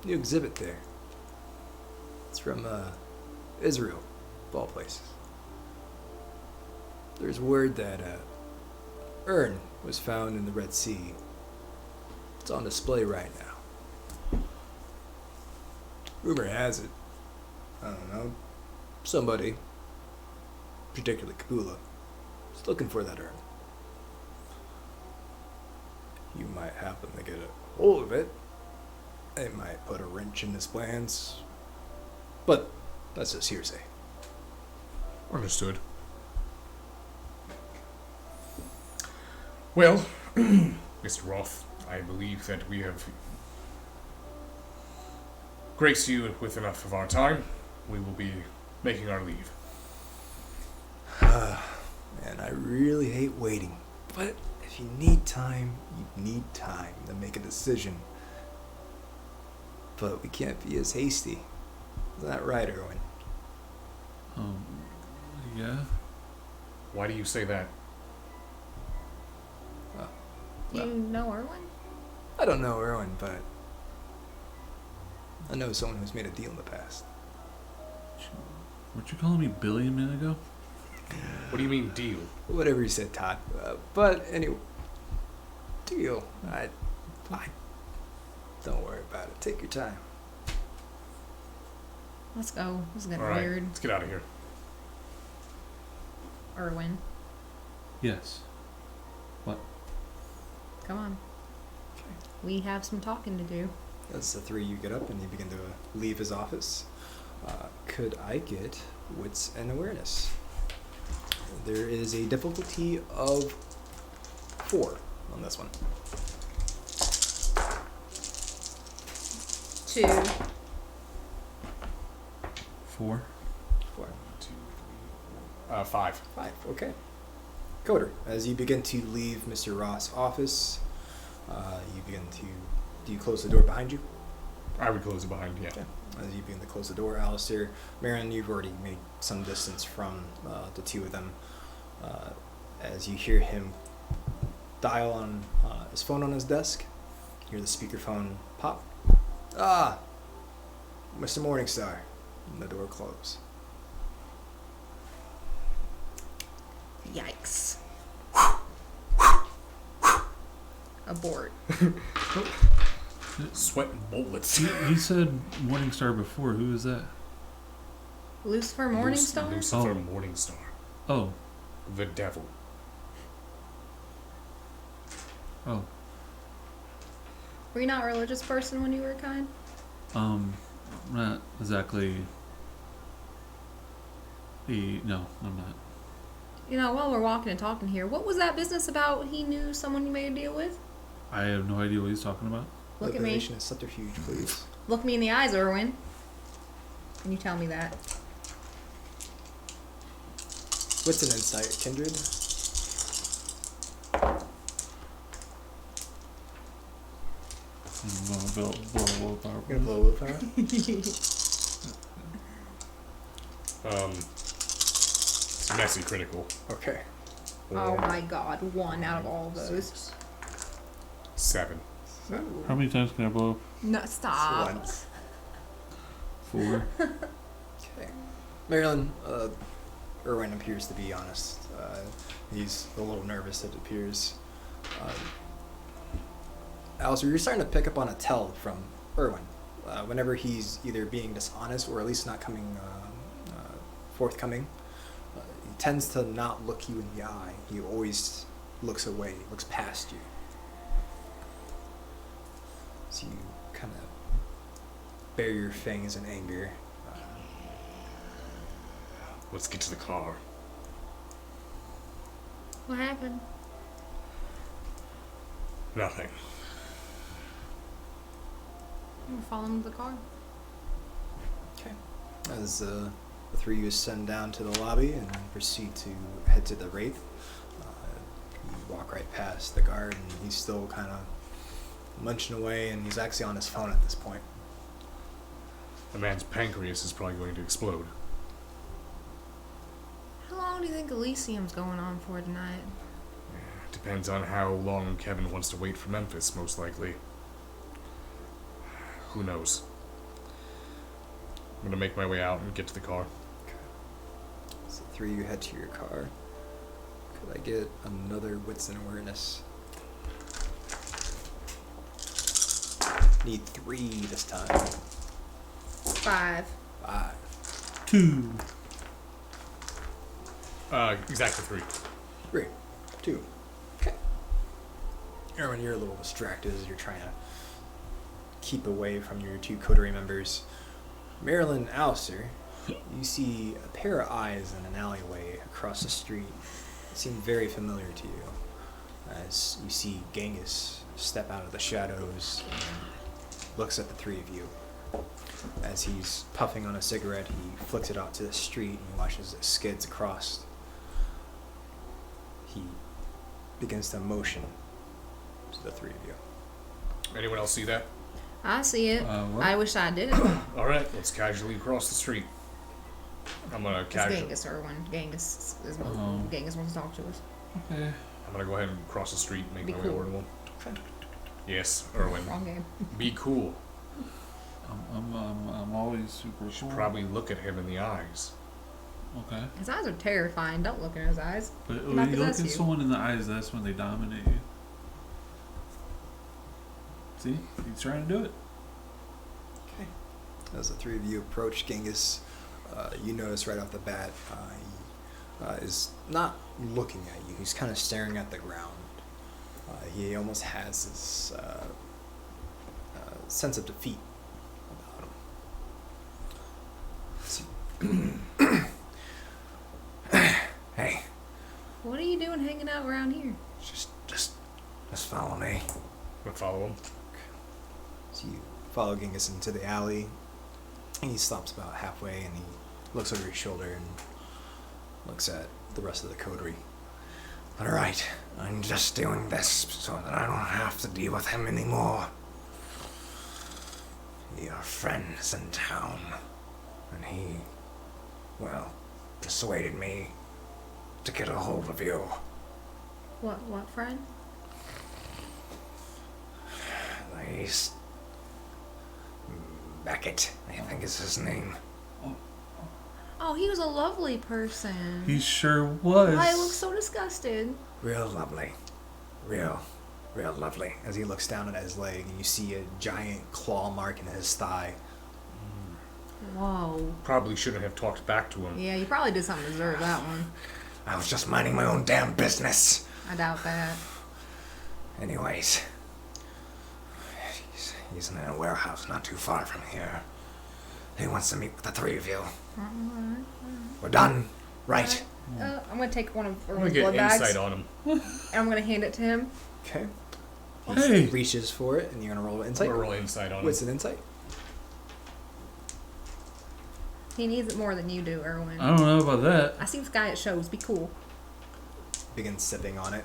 new exhibit there. It's from, Israel, of all places. There's word that a urn was found in the Red Sea. It's on display right now. Rumor has it, I don't know, somebody, particularly Kabula, is looking for that urn. You might happen to get a hold of it. It might put a wrench in his plans. But that's just hearsay. Understood. Well, Mr. Roth, I believe that we have graced you with enough of our time. We will be making our leave. Man, I really hate waiting. But if you need time, you need time to make a decision. But we can't be as hasty. Isn't that right, Erwin? Yeah. Why do you say that? Do you know Erwin? I don't know Erwin, but I know someone who's made a deal in the past. Weren't you calling me Billy a minute ago? What do you mean, deal? Whatever you said, Todd. But anyway, deal. I don't worry about it. Take your time. Let's go. This is getting All right, weird. let's get out of here. Erwin, Yes. come on. Okay. We have some talking to do. As the three you get up and you begin to leave his office, could I get wits and awareness? There is a difficulty of 4 on this one. 2. 4. 4. 5. 5. Okay. Coder, as you begin to leave Mr. Ross' office, you begin to. Do you close the door behind you? I would close it behind, yeah. Okay. As you begin to close the door, Alistair, Marin, you've already made some distance from the two of them. As you hear him dial on his phone on his desk, you hear the speakerphone pop. Ah, Mr. Morningstar. And the door closes. Yikes. Abort. Sweating bullets. He said Morningstar before. Who is that? Lucifer Morningstar? Lucifer Oh. Morningstar. Oh. The devil. Oh. Were you not a religious person when you were kind? Not exactly. No, I'm not. You know, while we're walking and talking here, what was that business about he knew someone you made a deal with? I have no idea what he's talking about. Look at me. Liberation is subterfuge, please. Look me in the eyes, Erwin. And you tell me that. What's an insight, Kindred? I'm gonna blow willpower. You're gonna blow willpower? Messy critical. Okay. Oh my god, 1 out of all of those. 7. How many times can I blow? No, stop. Once. 4. Okay. Marilyn, Erwin appears to be honest. He's a little nervous, it appears. Alistair, you're starting to pick up on a tell from Erwin. Whenever he's either being dishonest or at least not coming forthcoming, he tends to not look you in the eye. He always looks away, looks past you. So you kind of bare your fangs in anger. Let's get to the car. What happened? Nothing. We're following the car. Okay. As the three of you ascend down to the lobby and proceed to head to the Wraith, you walk right past the guard, and he's still kind of munching away, and he's actually on his phone at this point. The man's pancreas is probably going to explode. How long do you think Elysium's going on for tonight? Depends on how long Kevin wants to wait for Memphis, most likely. Who knows? I'm gonna make my way out and get to the car. So the three of you head to your car. Could I get another wits and awareness? Need 3 this time. 5. 5. 2. Exactly 3. Great. 2. Okay. Erwin, you're a little distracted as you're trying to keep away from your 2 coterie members. Marilyn and Alistair, you see a pair of eyes in an alleyway across the street. They seem very familiar to you. As you see Genghis step out of the shadows and looks at the 3 of you. As he's puffing on a cigarette, he flicks it out to the street and he watches it skids across. He begins to motion to the 3 of you. Anyone else see that? I see it. What? I wish I didn't. Alright, let's casually cross the street. I'm gonna It's casually. Genghis, Erwin. Genghis is Genghis wants to talk to us. Okay. I'm gonna go ahead and cross the street and make Be my way cool. over to him. Okay. Yes, Erwin. Wrong game. Be cool. I'm always super cool. Probably look at him in the eyes. Okay. His eyes are terrifying. Don't look in his eyes. But He when might you look possess at you. someone in the eyes, that's when they dominate you. See? He's trying to do it. Okay. As the 3 of you approach Genghis, you notice right off the bat he is not looking at you. He's kind of staring at the ground. He almost has this sense of defeat about him. Hey, What are you doing hanging out around here? just follow me. I'm gonna follow him. So you follow Genghis into the alley, and he stops about halfway, and he looks over his shoulder and looks at the rest of the coterie. All right, I'm just doing this so that I don't have to deal with him anymore. Your friend is in town, and he, well, persuaded me to get a hold of you. What friend? He's Beckett, I think is his name. Oh, he was a lovely person. He sure was. I look so disgusted. Real lovely. Real lovely. As he looks down at his leg, and you see a giant claw mark in his thigh. Whoa. Probably shouldn't have talked back to him. Yeah, you probably did something to deserve that one. I was just minding my own damn business. I doubt that. Anyways, he's in a warehouse not too far from here. He wants to meet with the 3 of you. We're done, right? I'm gonna take one of I'm gonna Erwin's get blood bags insight on him. and I'm gonna hand it to him. Okay. Hey. Reaches for it, and you're gonna roll I'm insight. gonna roll insight on him. What's an insight? He needs it more than you do, Erwin. I don't know about that. I see this guy at shows. Be cool. Begins sipping on it.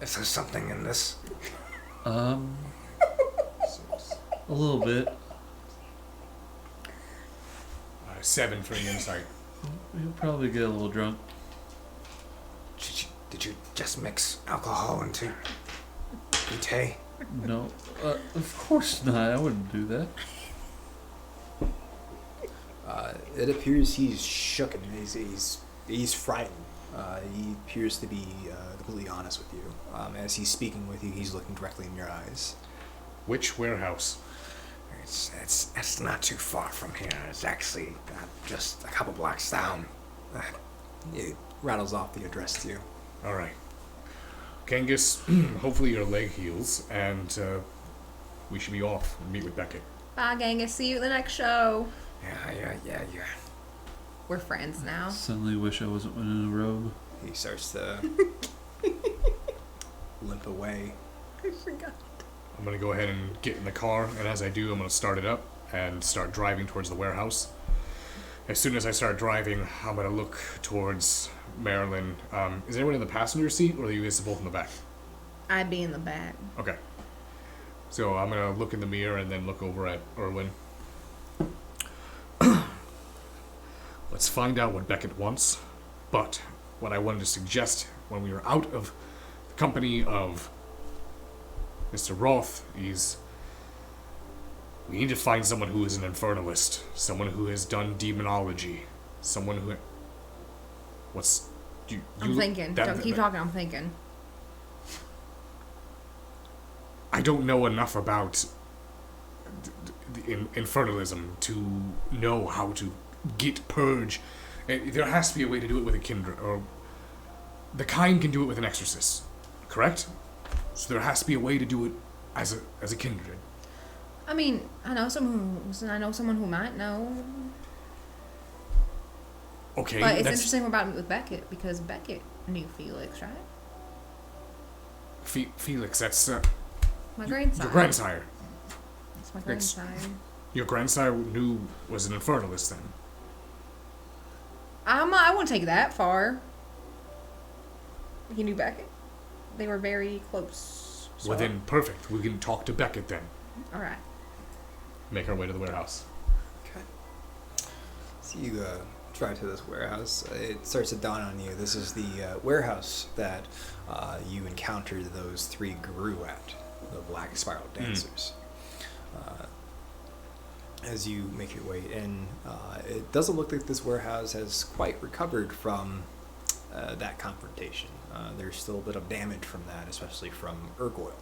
Is there something in this? A little bit. 7 for the insight. He'll probably get a little drunk. Did you just mix alcohol into Butte? No, of course not. I wouldn't do that. It appears he's shook and he's frightened. He appears to be completely honest with you. As he's speaking with you, he's looking directly in your eyes. Which warehouse? It's not too far from here. It's actually just a couple blocks down. It rattles off the address to you. Alright. Genghis, hopefully your leg heals, and we should be off and meet with Beckett. Bye, Genghis. See you at the next show. Yeah. We're friends now. Suddenly wish I wasn't wearing a robe. He starts to limp away. I forgot. I'm gonna go ahead and get in the car, and as I do, I'm gonna start it up and start driving towards the warehouse. As soon as I start driving, I'm gonna look towards Marilyn. Is anyone in the passenger seat, or are you guys both in the back? I'd be in the back. Okay. So I'm gonna look in the mirror and then look over at Erwin. Let's find out what Beckett wants. But what I wanted to suggest when we were out of the company of Mr. Roth is we need to find someone who is an infernalist, someone who has done demonology, someone who. What's you? I'm thinking. Don't keep talking. I'm thinking. I don't know enough about infernalism to know how to purge. There has to be a way to do it with a kindred, or the kind can do it with an exorcist, correct? So there has to be a way to do it as a kindred. I mean, I know someone who might know. Okay, But it's interesting about it with Beckett because Beckett knew Felix, right? Felix, that's My grandsire. your grandsire. That's my grandsire. Your grandsire was an infernalist then. I wouldn't take it that far. He knew Beckett. They were very close. So. Well then, perfect. We can talk to Beckett then. All right. Make our way to the warehouse. Okay. So you drive to this warehouse. It starts to dawn on you. This is the warehouse that you encountered those three guru at, the Black Spiral Dancers. As you make your way in, it doesn't look like this warehouse has quite recovered from that confrontation. There's still a bit of damage from that, especially from Urgoyle.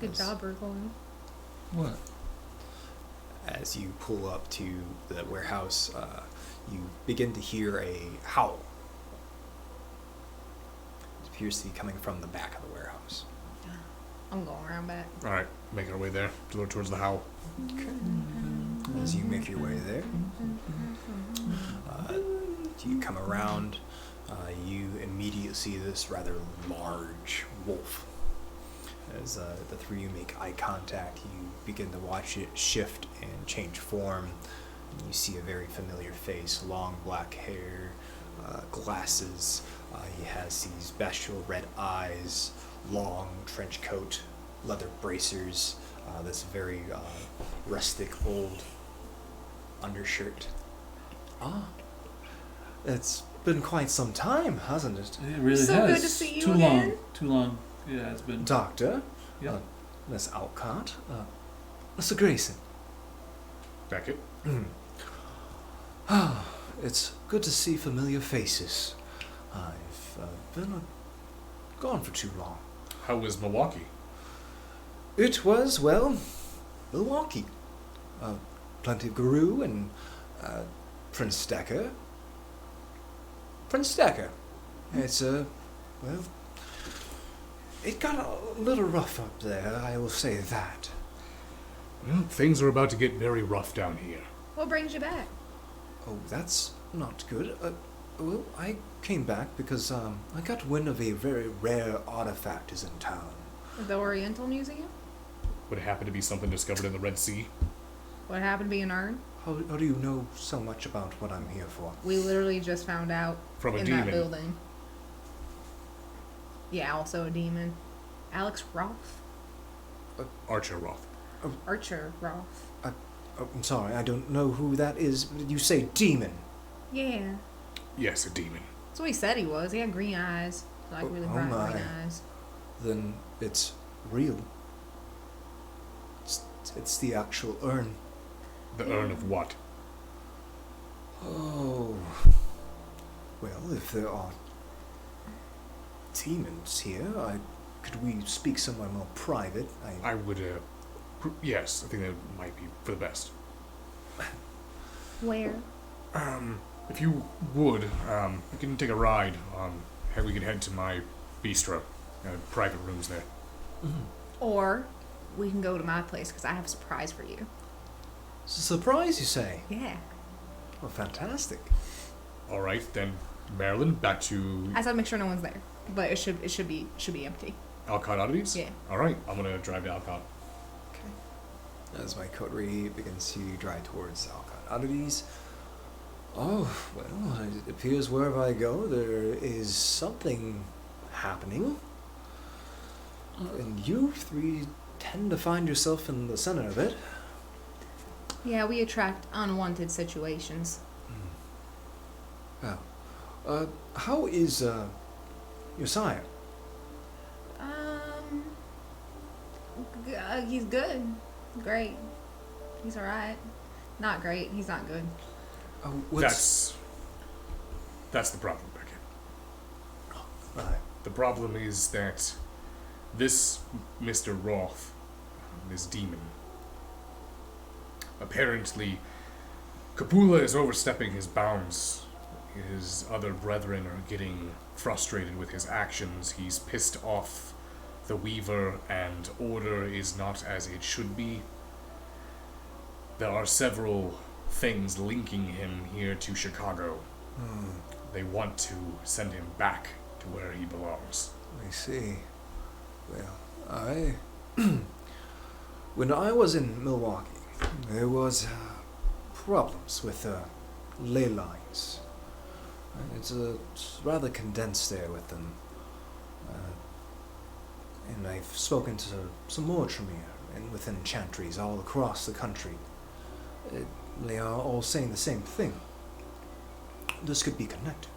Good job, Urgoyle. What? As you pull up to the warehouse, you begin to hear a howl. It appears to be coming from the back of the warehouse. I'm going around back. All right, make our way there, towards the howl. Okay. As you make your way there, you come around, you immediately see this rather large wolf. As the three of you make eye contact, you begin to watch it shift and change form. You see a very familiar face, long black hair, glasses. He has these bestial red eyes, long trench coat, leather bracers, this very rustic old undershirt. Ah, it's been quite some time, hasn't it? It really So has. good to see you Too again. long. Too long. Yeah, it's been. Doctor, Yeah. Miss Alcott, Mr. Grayson. Beckett. It's good to see familiar faces. I've been gone for too long. How was Milwaukee? It was, well, Milwaukee. Plenty of Guru and Prince Decker. Prince Decker. It's, well, it got a little rough up there, I will say that. Well, things are about to get very rough down here. What brings you back? Oh, that's not good. Well, I came back because I got wind of a very rare artifact is in town. The Oriental Museum? Would it happen to be something discovered in the Red Sea? What happened to be an urn? How do you know so much about what I'm here for? We literally just found out From a in demon. that building. Yeah, also a demon. Alex Roth? Archer Roth. Archer Roth. Oh, I'm sorry, I don't know who that is. Did you say demon? Yeah. Yes, a demon. That's what he said he was. He had green eyes. Like really Oh bright my. green eyes. Then it's real. It's the actual urn. The urn of what? Oh. Well, if there are demons here, could we speak somewhere more private? I would, yes, I think that might be for the best. Where? If you would, we can take a ride. We can head to my bistro. Private rooms there. Or we can go to my place because I have a surprise for you. It's a surprise, you say? Yeah. Well, fantastic. All right, then, Marilyn, back to I just have to make sure no one's there, but it should be empty. Alcott Oddities? Yeah. All right, I'm going to drive to Alcott. Okay. As my coterie begins to drive towards Alcott Oddities. Oh, well, it appears wherever I go, there is something happening. And you three tend to find yourself in the center of it. Yeah, we attract unwanted situations. Well, how is, your sire? He's good. Great. He's alright. Not great. He's not good. What's... That's the problem, Beckett. Right. The problem is that this Mr. Roth, this demon, apparently Kapula is overstepping his bounds. His other brethren are getting frustrated with his actions. He's pissed off the Weaver, and order is not as it should be. There are several things linking him here to Chicago. They want to send him back to where he belongs. I see. Well, when I was in Milwaukee, there was problems with ley lines. It's rather condensed there with them. And I've spoken to some more Tremere and within chantries all across the country. They are all saying the same thing. This could be connected.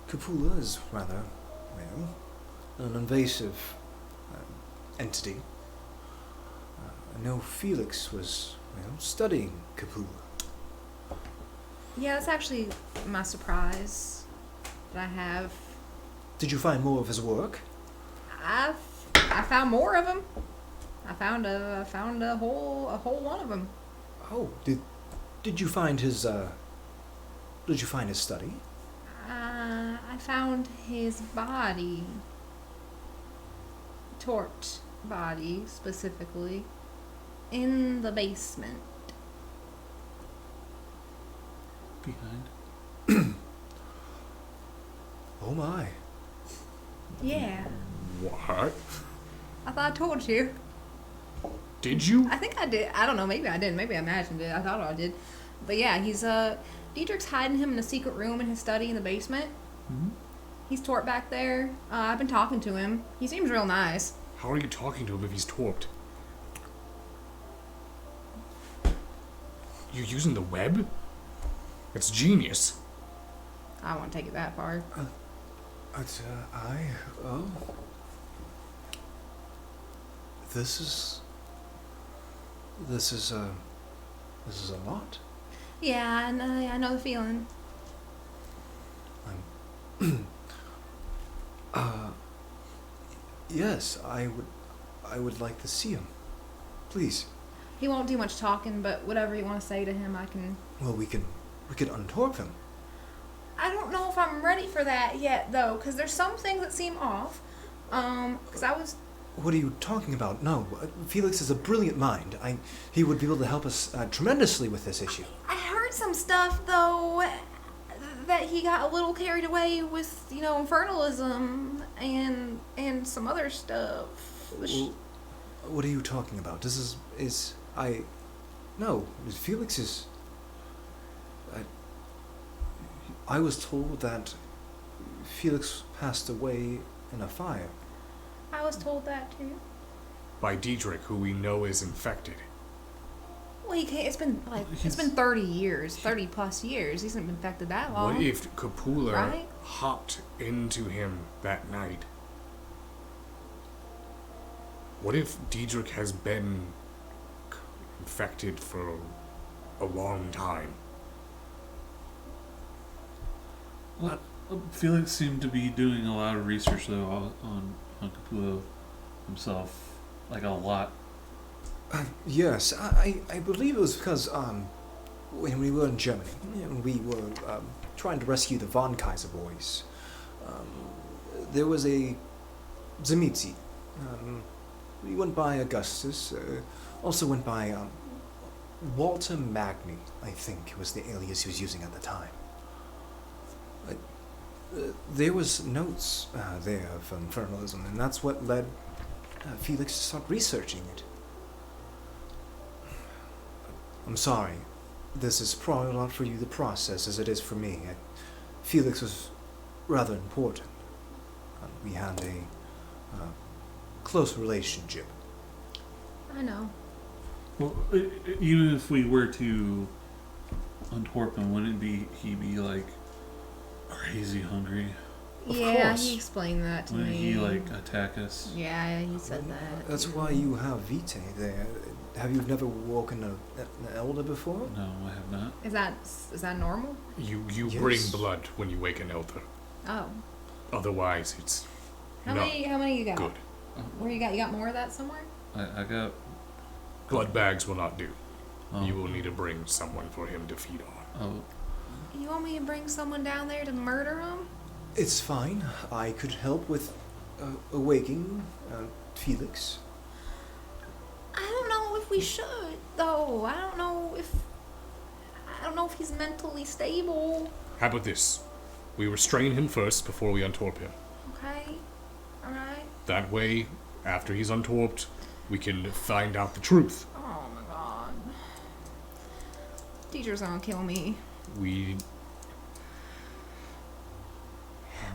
Kapula is rather, well, an invasive entity. I know Felix was, studying Kapula. Yeah, that's actually my surprise that I have. Did you find more of his work? I found more of them. I found a whole one of them. Oh, did you find his study? I found his body. Torched body, specifically, in the basement. Behind. Oh my. Yeah. What? I thought I told you. Did you? I think I did. I don't know. Maybe I didn't. Maybe I imagined it. I thought I did. But yeah, he's Dietrich's hiding him in a secret room in his study in the basement. Mm-hmm. He's torped back there. I've been talking to him. He seems real nice. How are you talking to him if he's torped? You're using the web? It's genius. I won't take it that far. This is a lot. Yeah, I know the feeling. Yes, I would like to see him. Please. He won't do much talking, but whatever you want to say to him, I can. Well, we could untorp him. I don't know if I'm ready for that yet, though, because there's some things that seem off. Because I was. What are you talking about? No, Felix is a brilliant mind. He would be able to help us tremendously with this issue. I heard some stuff, though, that he got a little carried away with, infernalism and some other stuff. Well, what are you talking about? This is no, Felix is. I was told that Felix passed away in a fire. I was told that too. By Dietrich, who we know is infected. Well, it's been 30 years, 30 plus years. He hasn't been infected that long. What if Kapula Right? hopped into him that night? What if Dietrich has been infected for a long time? Well, Felix seemed to be doing a lot of research though on Capullo himself, like a lot. Yes, I believe it was because when we were in Germany, we were trying to rescue the von Kaiser boys. There was a Zemitzi. He went by Augustus. Also went by Walter Magni, I think, was the alias he was using at the time. There was notes there of infernalism, and that's what led Felix to start researching it. I'm sorry. This is probably not for you to process as it is for me. Felix was rather important. We had a close relationship. I know. Well, even if we were to untwarp him, wouldn't he be like crazy hungry? Of Yeah, course. he explained that to Wouldn't me. he like attack us? Yeah, he said that. That's why you have Vitae there. Have you never woken an elder before? No, I have not. Is that normal? You Yes. bring blood when you wake an elder. Oh. Otherwise, it's How not many you got? good. Where you got? You got more of that somewhere? I got. Blood bags will not do. Oh, You will need to bring someone for him to feed on. oh, You want me to bring someone down there to murder him? It's fine. I could help with awaking Felix. I don't know if we should, though. I don't know if he's mentally stable. How about this? We restrain him first before we untorp him. Okay. All right. That way, after he's untorped, we can find out the truth. Oh my god. Teacher's gonna kill me.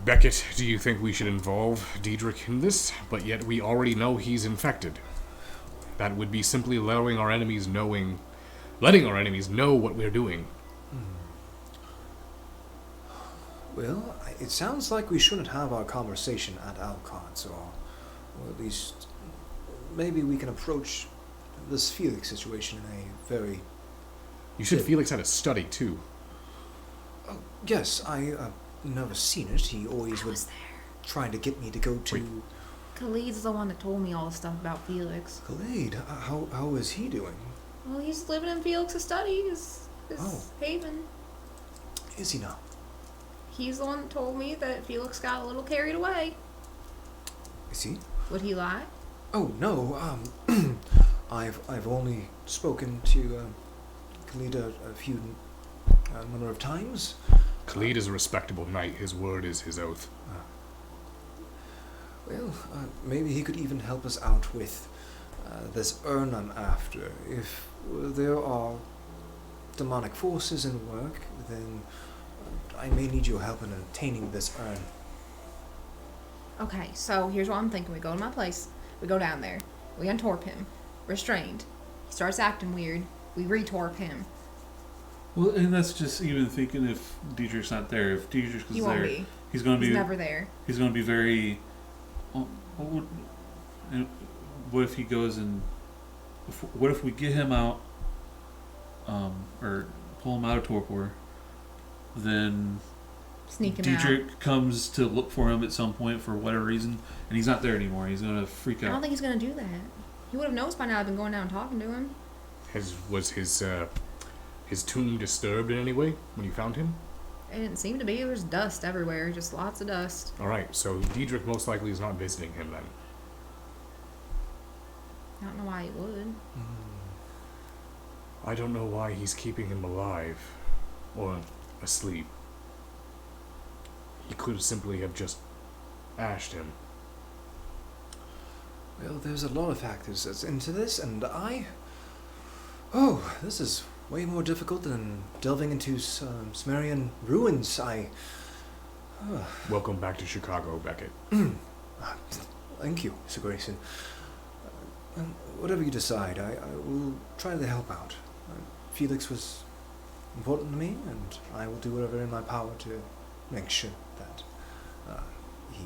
Beckett, do you think we should involve Diedrich in this? But yet we already know he's infected. That would be simply letting our enemies know what we're doing. Well, it sounds like we shouldn't have our conversation at Alcott's, or at least maybe we can approach this Felix situation in a very... You said Yeah. Felix had a study, too. Yes, I never seen it. He always I would was there. try to get me to go to... Wait. Khalid's the one that told me all the stuff about Felix. Khalid. How is he doing? Well, he's living in Felix's study, his Oh. haven. Is he now? He's the one that told me that Felix got a little carried away. Is he? Would he lie? Oh, no, I've only spoken to Khalid a few number of times. Khalid is a respectable knight. His word is his oath. Well, maybe he could even help us out with this urn I'm after. If there are demonic forces in work, then I may need your help in obtaining this urn. Okay, so here's what I'm thinking. We go to my place. We go down there. We untorp him. Restrained. He starts acting weird. We retorp him. well, and that's just even thinking if Diedrich's not there. If Diedrich He is won't there, be. he's going to He's be. never there. He's going to be very. And what if he goes and? What if we get him out, or pull him out of torpor? Then Sneak him Diedrich comes to look for him at some point for whatever reason, and he's not there anymore. He's gonna freak out. I don't out. think he's gonna do that. He would have noticed by now. I've been going down and talking to him. Was his tomb disturbed in any way when you found him? It didn't seem to be. There was dust everywhere. Just lots of dust. All right, so Diedrich most likely is not visiting him then. I don't know why he would. I don't know why he's keeping him alive or asleep. He could simply have just ashed him. Well, there's a lot of factors that's into this, and this is way more difficult than delving into Sumerian ruins. Welcome back to Chicago, Beckett. Thank you, Sir Grayson. Whatever you decide, I will try to help out. Felix was important to me, and I will do whatever in my power to make sure that he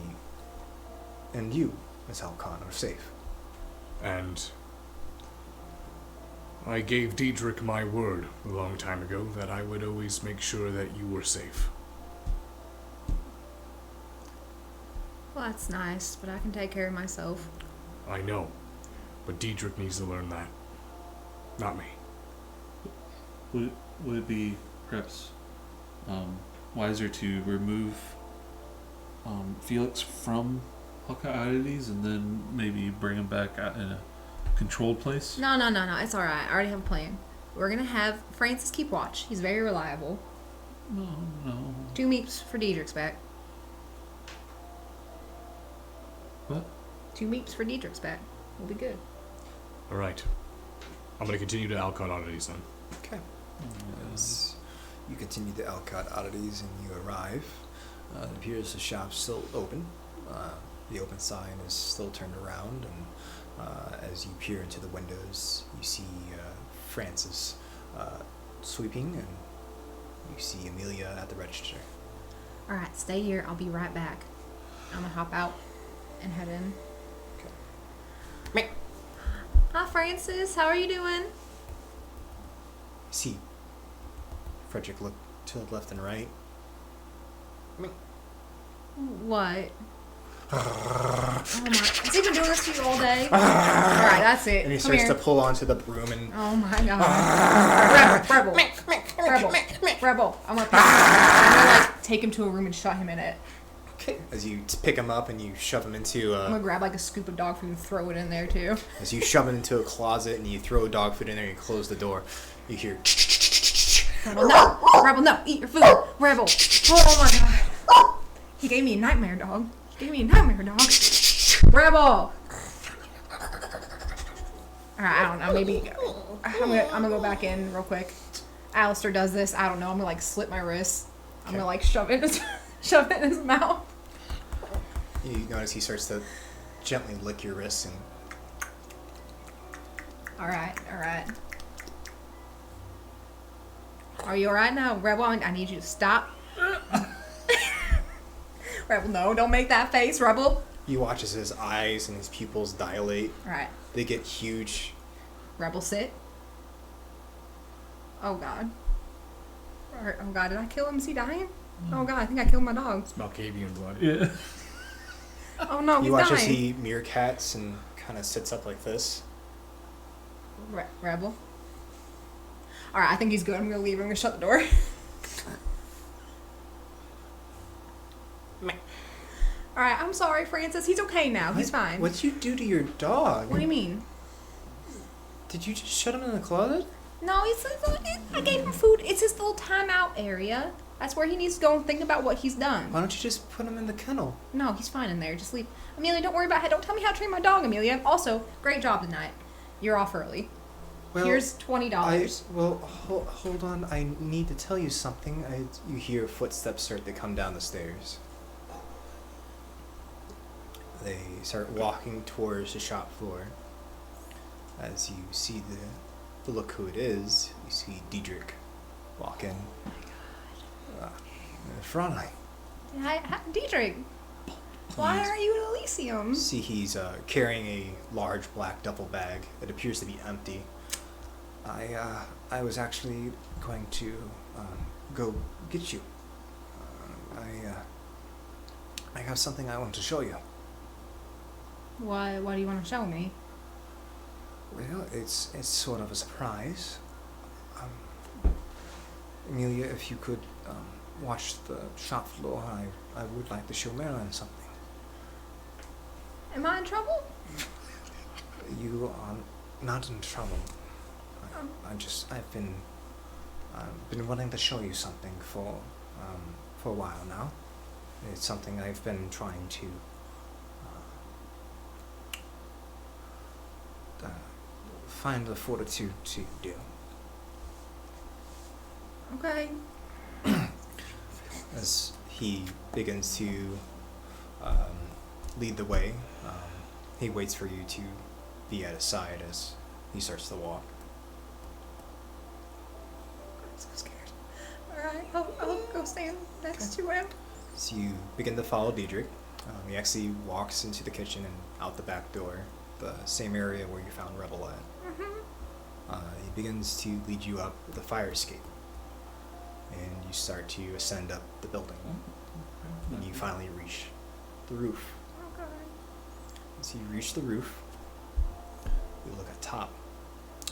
and you, Miss Alcon, are safe. And I gave Diedrich my word a long time ago that I would always make sure that you were safe. Well, that's nice, but I can take care of myself. I know, but Diedrich needs to learn that. Not me. Would it be perhaps wiser to remove Felix from Hawkeye Oddities and then maybe bring him back out in a controlled place? No. It's alright. I already have a plan. We're gonna have Francis keep watch. He's very reliable. No, no. 2 meeps for Diedrich's back. What? 2 meeps for Diedrich's back. We'll be good. All right. I'm going to continue to Alcott Oddities then. Okay. As you continue the Alcott Oddities and you arrive, it appears the shop's still open. The open sign is still turned around, and as you peer into the windows, you see Francis sweeping, and you see Amelia at the register. Alright, stay here. I'll be right back. I'm gonna hop out and head in. Okay. Hi, Francis. How are you doing? See, Frederick looked to the left and right. What? Oh my! Has he been doing this to you all day? Alright, that's it. And he Come starts here. to pull onto the broom and Oh my god. Rebel. I'm gonna like take him to a room and shut him in it. okay. As you pick him up and you shove him into I'm gonna grab like a scoop of dog food and throw it in there too. as you shove him into a closet and you throw dog food in there and you close the door, you hear Rebel, no! Rebel, no! Eat your food! Rebel! Oh my god. He gave me a nightmare, dog. He gave me a nightmare, dog. Rebel! Alright, I don't know. Maybe I'm gonna go back in real quick. Alistair does this. I don't know. I'm gonna like slit my wrist. I'm gonna like shove it in his mouth. you notice he starts to gently lick your wrists and Alright. Are you alright now? Rebel, I need you to stop. Rebel, no, don't make that face, Rebel. you watch as his eyes and his pupils dilate. Alright. They get huge. Rebel, sit. Oh god. Alright, oh god, did I kill him? Is he dying? Oh god, I think I killed my dog. It's Malkavian blood. Yeah. Oh no, You he's watch as dying. he meerkats and kind of sits up like this. Rebel. Alright, I think he's good. I'm gonna leave. I'm gonna shut the door. Alright, I'm sorry, Francis. He's okay now. He's fine. What'd you do to your dog? What do you mean? Did you just shut him in the closet? No, I gave him food. It's his little timeout area. That's where he needs to go and think about what he's done. Why don't you just put him in the kennel? No, he's fine in there. Just leave. Amelia, don't worry about it. Don't tell me how to train my dog, Amelia. Also, great job tonight. You're off early. Well, Here's $20. Hold on. I need to tell you something. You hear footsteps start to come down the stairs. They start walking towards the shop floor. As you see the look who it is, you see Diedrich walk in. Fräulein. Hi, Diedrich. Why are you at Elysium? See, he's carrying a large black duffel bag that appears to be empty. I was actually going to go get you. I have something I want to show you. What do you want to show me? Well, it's sort of a surprise. Amelia, if you could watch the shop floor, I would like to show Marilyn something. Am I in trouble? You are not in trouble. I've been wanting to show you something for a while now. It's something I've been trying to find the fortitude to do. Okay. As he begins to lead the way, he waits for you to be at his side as he starts to walk. I'm so scared. Alright, I'll go stand next to him. So you begin to follow Diedrich. He actually walks into the kitchen and out the back door, the same area where you found Rebel at. He begins to lead you up the fire escape, and you start to ascend up the building, and you finally reach the roof. Oh god. As you reach the roof, you look at top.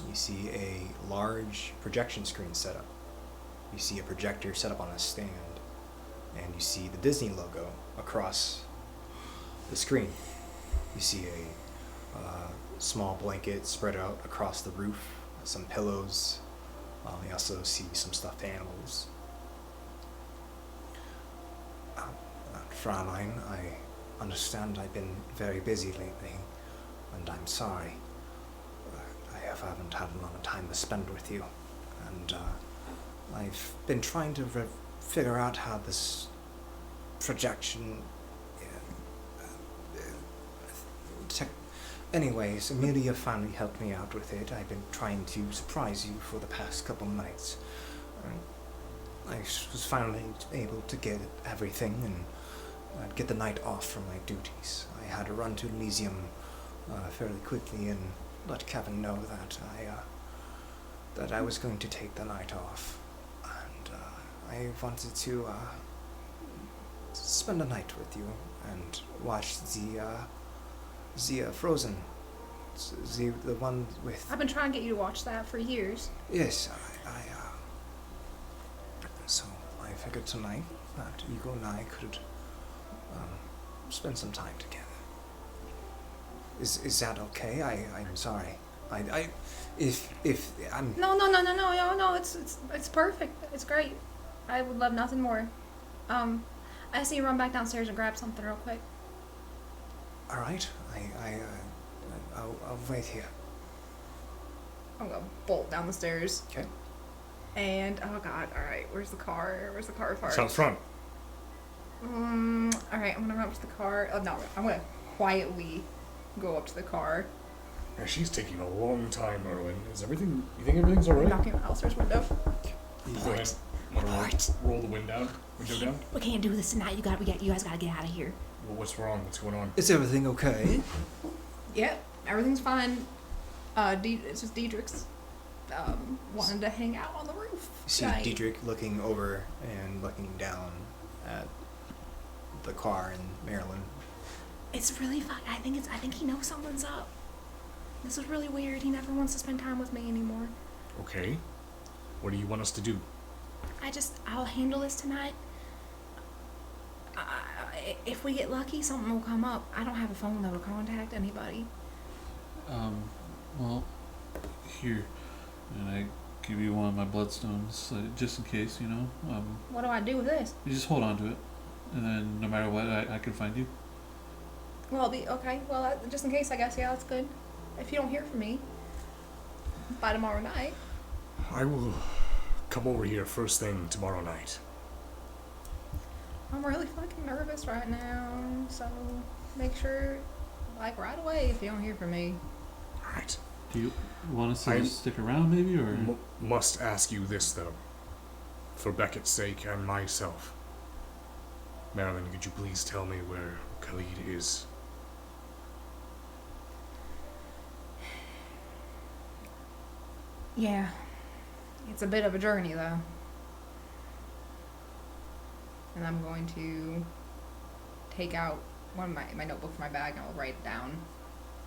You see a large projection screen set up. You see a projector set up on a stand, and you see the Disney logo across the screen. You see a small blanket spread out across the roof, some pillows, You also see some stuffed animals. Fraulein, I understand I've been very busy lately, and I'm sorry. I haven't had a lot of time to spend with you, and I've been trying to figure out how this projection... Anyways, Amelia finally helped me out with it. I've been trying to surprise you for the past couple nights. I was finally able to get everything and get the night off from my duties. I had to run to Elysium fairly quickly and let Kevin know that I was going to take the night off. And I wanted to spend a night with you and watch the Frozen. The one with... I've been trying to get you to watch that for years. Yes, so I figured tonight that Eagle and I could spend some time together. Is that okay? I'm sorry. If I'm... No, it's perfect. It's great. I would love nothing more. I see you run back downstairs and grab something real quick. All right. I'll wait here. I'm gonna bolt down the stairs. Okay. And oh god, all right. Where's the car? Where's the car part? It's out front. All right. I'm gonna run up to the car. Oh no, I'm gonna quietly go up to the car. Yeah, she's taking a long time, Merlin. Is everything? You think everything's alright? Knocking on Alistair's window. Go ahead. Roll the window down. We can't do this tonight. You guys gotta get out of here. Well, what's wrong? What's going on? Is everything okay? Yep, everything's fine. It's just Diedrich's wanting to hang out on the roof. You see Diedrich looking over and looking down at the car in Maryland. It's really fun. I think he knows something's up. This is really weird. He never wants to spend time with me anymore. Okay. What do you want us to do? I'll handle this tonight. If we get lucky, something will come up. I don't have a phone though to contact anybody. Well, here, and I give you one of my bloodstones, just in case, you know. What do I do with this? You just hold on to it, and then no matter what, I can find you. Well, I'll be okay. Well, just in case, I guess. Yeah, that's good. If you don't hear from me by tomorrow night, I will come over here first thing tomorrow night. I'm really fucking nervous right now. So make sure, right away, if you don't hear from me. Alright. Do you want us to stick around, maybe, or? Must ask you this, though. For Beckett's sake and myself. Marilyn, could you please tell me where Khalid is? Yeah. It's a bit of a journey, though. And I'm going to take out one of my notebook from my bag and I'll write down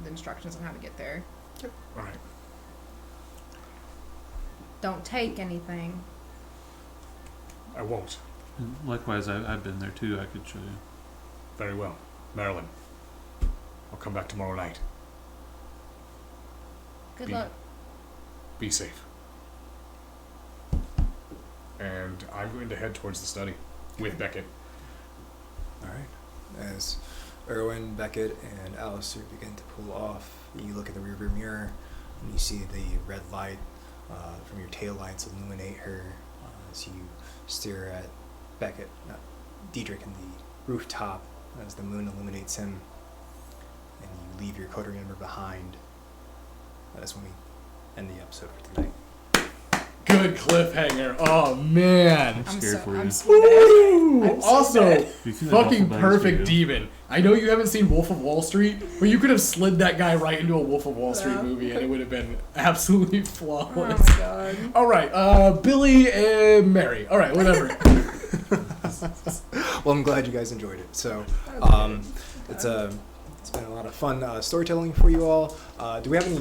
the instructions on how to get there. Yep. Alright. Don't take anything. I won't. And likewise, I've been there too. I could show you. Very well. Marilyn, I'll come back tomorrow night. Good luck. Be safe. And I'm going to head towards the study with Beckett. Alright. As Erwin, Beckett, and Alistair begin to pull off, you look at the rearview mirror and you see the red light from your taillights illuminate her as you stare at Beckett, Diedrich, in the rooftop as the moon illuminates him, and you leave your coterie member behind. That is when we end the episode for tonight. Good cliffhanger. Oh man. I'm scared for you. I'm so bad. I'm so Also, bad. Do you think that fucking duffel bag's for perfect you? demon. I know you haven't seen Wolf of Wall Street, but you could have slid that guy right into a Wolf of Wall Street Yeah. movie and it would have been absolutely Oh flawless. my god. Alright, Billy and Mary. Alright, whatever. Well, I'm glad you guys enjoyed it. So, it's been a lot of fun storytelling for you all. Do we have any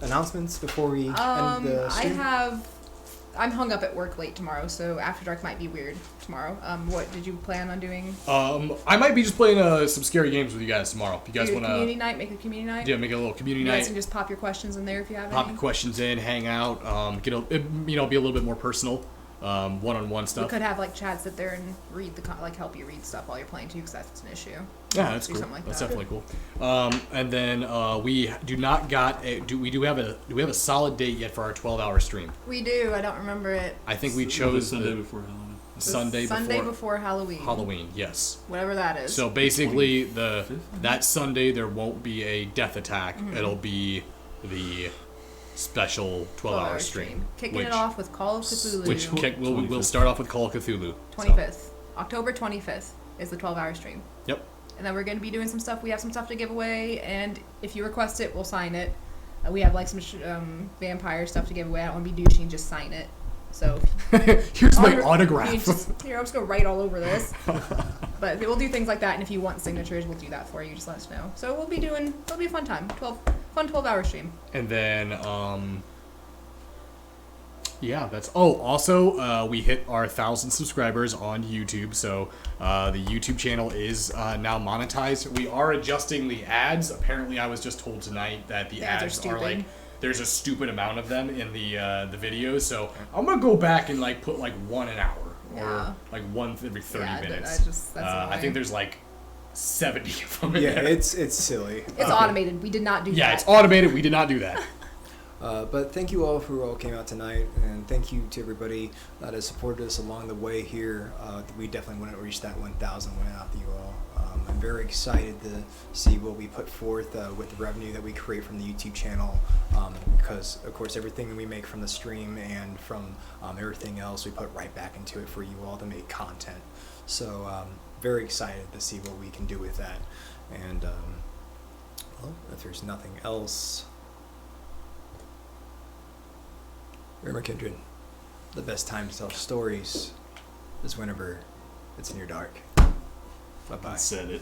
announcements before we end the I stream? have I'm hung up at work late tomorrow, so after dark might be weird tomorrow. What did you plan on doing? I might be just playing some scary games with you guys tomorrow. If you guys want to community night, make a community night. Yeah, make a little community You night. guys can just pop your questions in there if you have Pop any. your questions in, hang out, be a little bit more personal, one-on-one We stuff. could have like Chad sit there and read help you read stuff while you're playing too, because that's an issue. Yeah, that's Do cool. something like That's that. definitely cool. And then we do not got a. Do we have a solid date yet for our 12-hour stream? We do. I don't remember it. I think we It was chose Sunday the before Halloween. Sunday before Halloween. Halloween. Yes. Whatever that is. So basically, 25th? that Sunday there won't be a death attack. Mm-hmm. It'll be the special 12-hour stream. Kicking it off with Call of Cthulhu. Which we'll 25th. start off with Call of Cthulhu. 25th. October 25th is the 12-hour stream. Yep. And then we're going to be doing some stuff. We have some stuff to give away, and if you request it, we'll sign it. We have like some vampire stuff to give away. I don't want to be douchey and just sign it. So Here's my autograph. Here, I'm just going to write all over this. But we'll do things like that, and if you want signatures, we'll do that for you. Just let us know. So it'll be a fun time. 12-hour stream. And then, yeah, that's. Oh, also, we hit our 1,000 subscribers on YouTube, so the YouTube channel is now monetized. We are adjusting the ads. Apparently, I was just told tonight that the ads are like. There's a stupid amount of them in the videos, so I'm gonna go back and like put like one an hour or like one every 30 minutes. That's I think there's like 70 of them. Yeah, it's silly. It's automated. We did not do that. Yeah, it's automated. We did not do that. But thank you all who all came out tonight, and thank you to everybody that has supported us along the way here. We definitely want to reach that 1,000 out to you all. I'm very excited to see what we put forth with the revenue that we create from the YouTube channel, because of course everything we make from the stream and from everything else we put right back into it for you all to make content. So very excited to see what we can do with that. And well, if there's nothing else. Remember, Kindred, the best time to tell stories is whenever it's near dark. Bye-bye. Said it.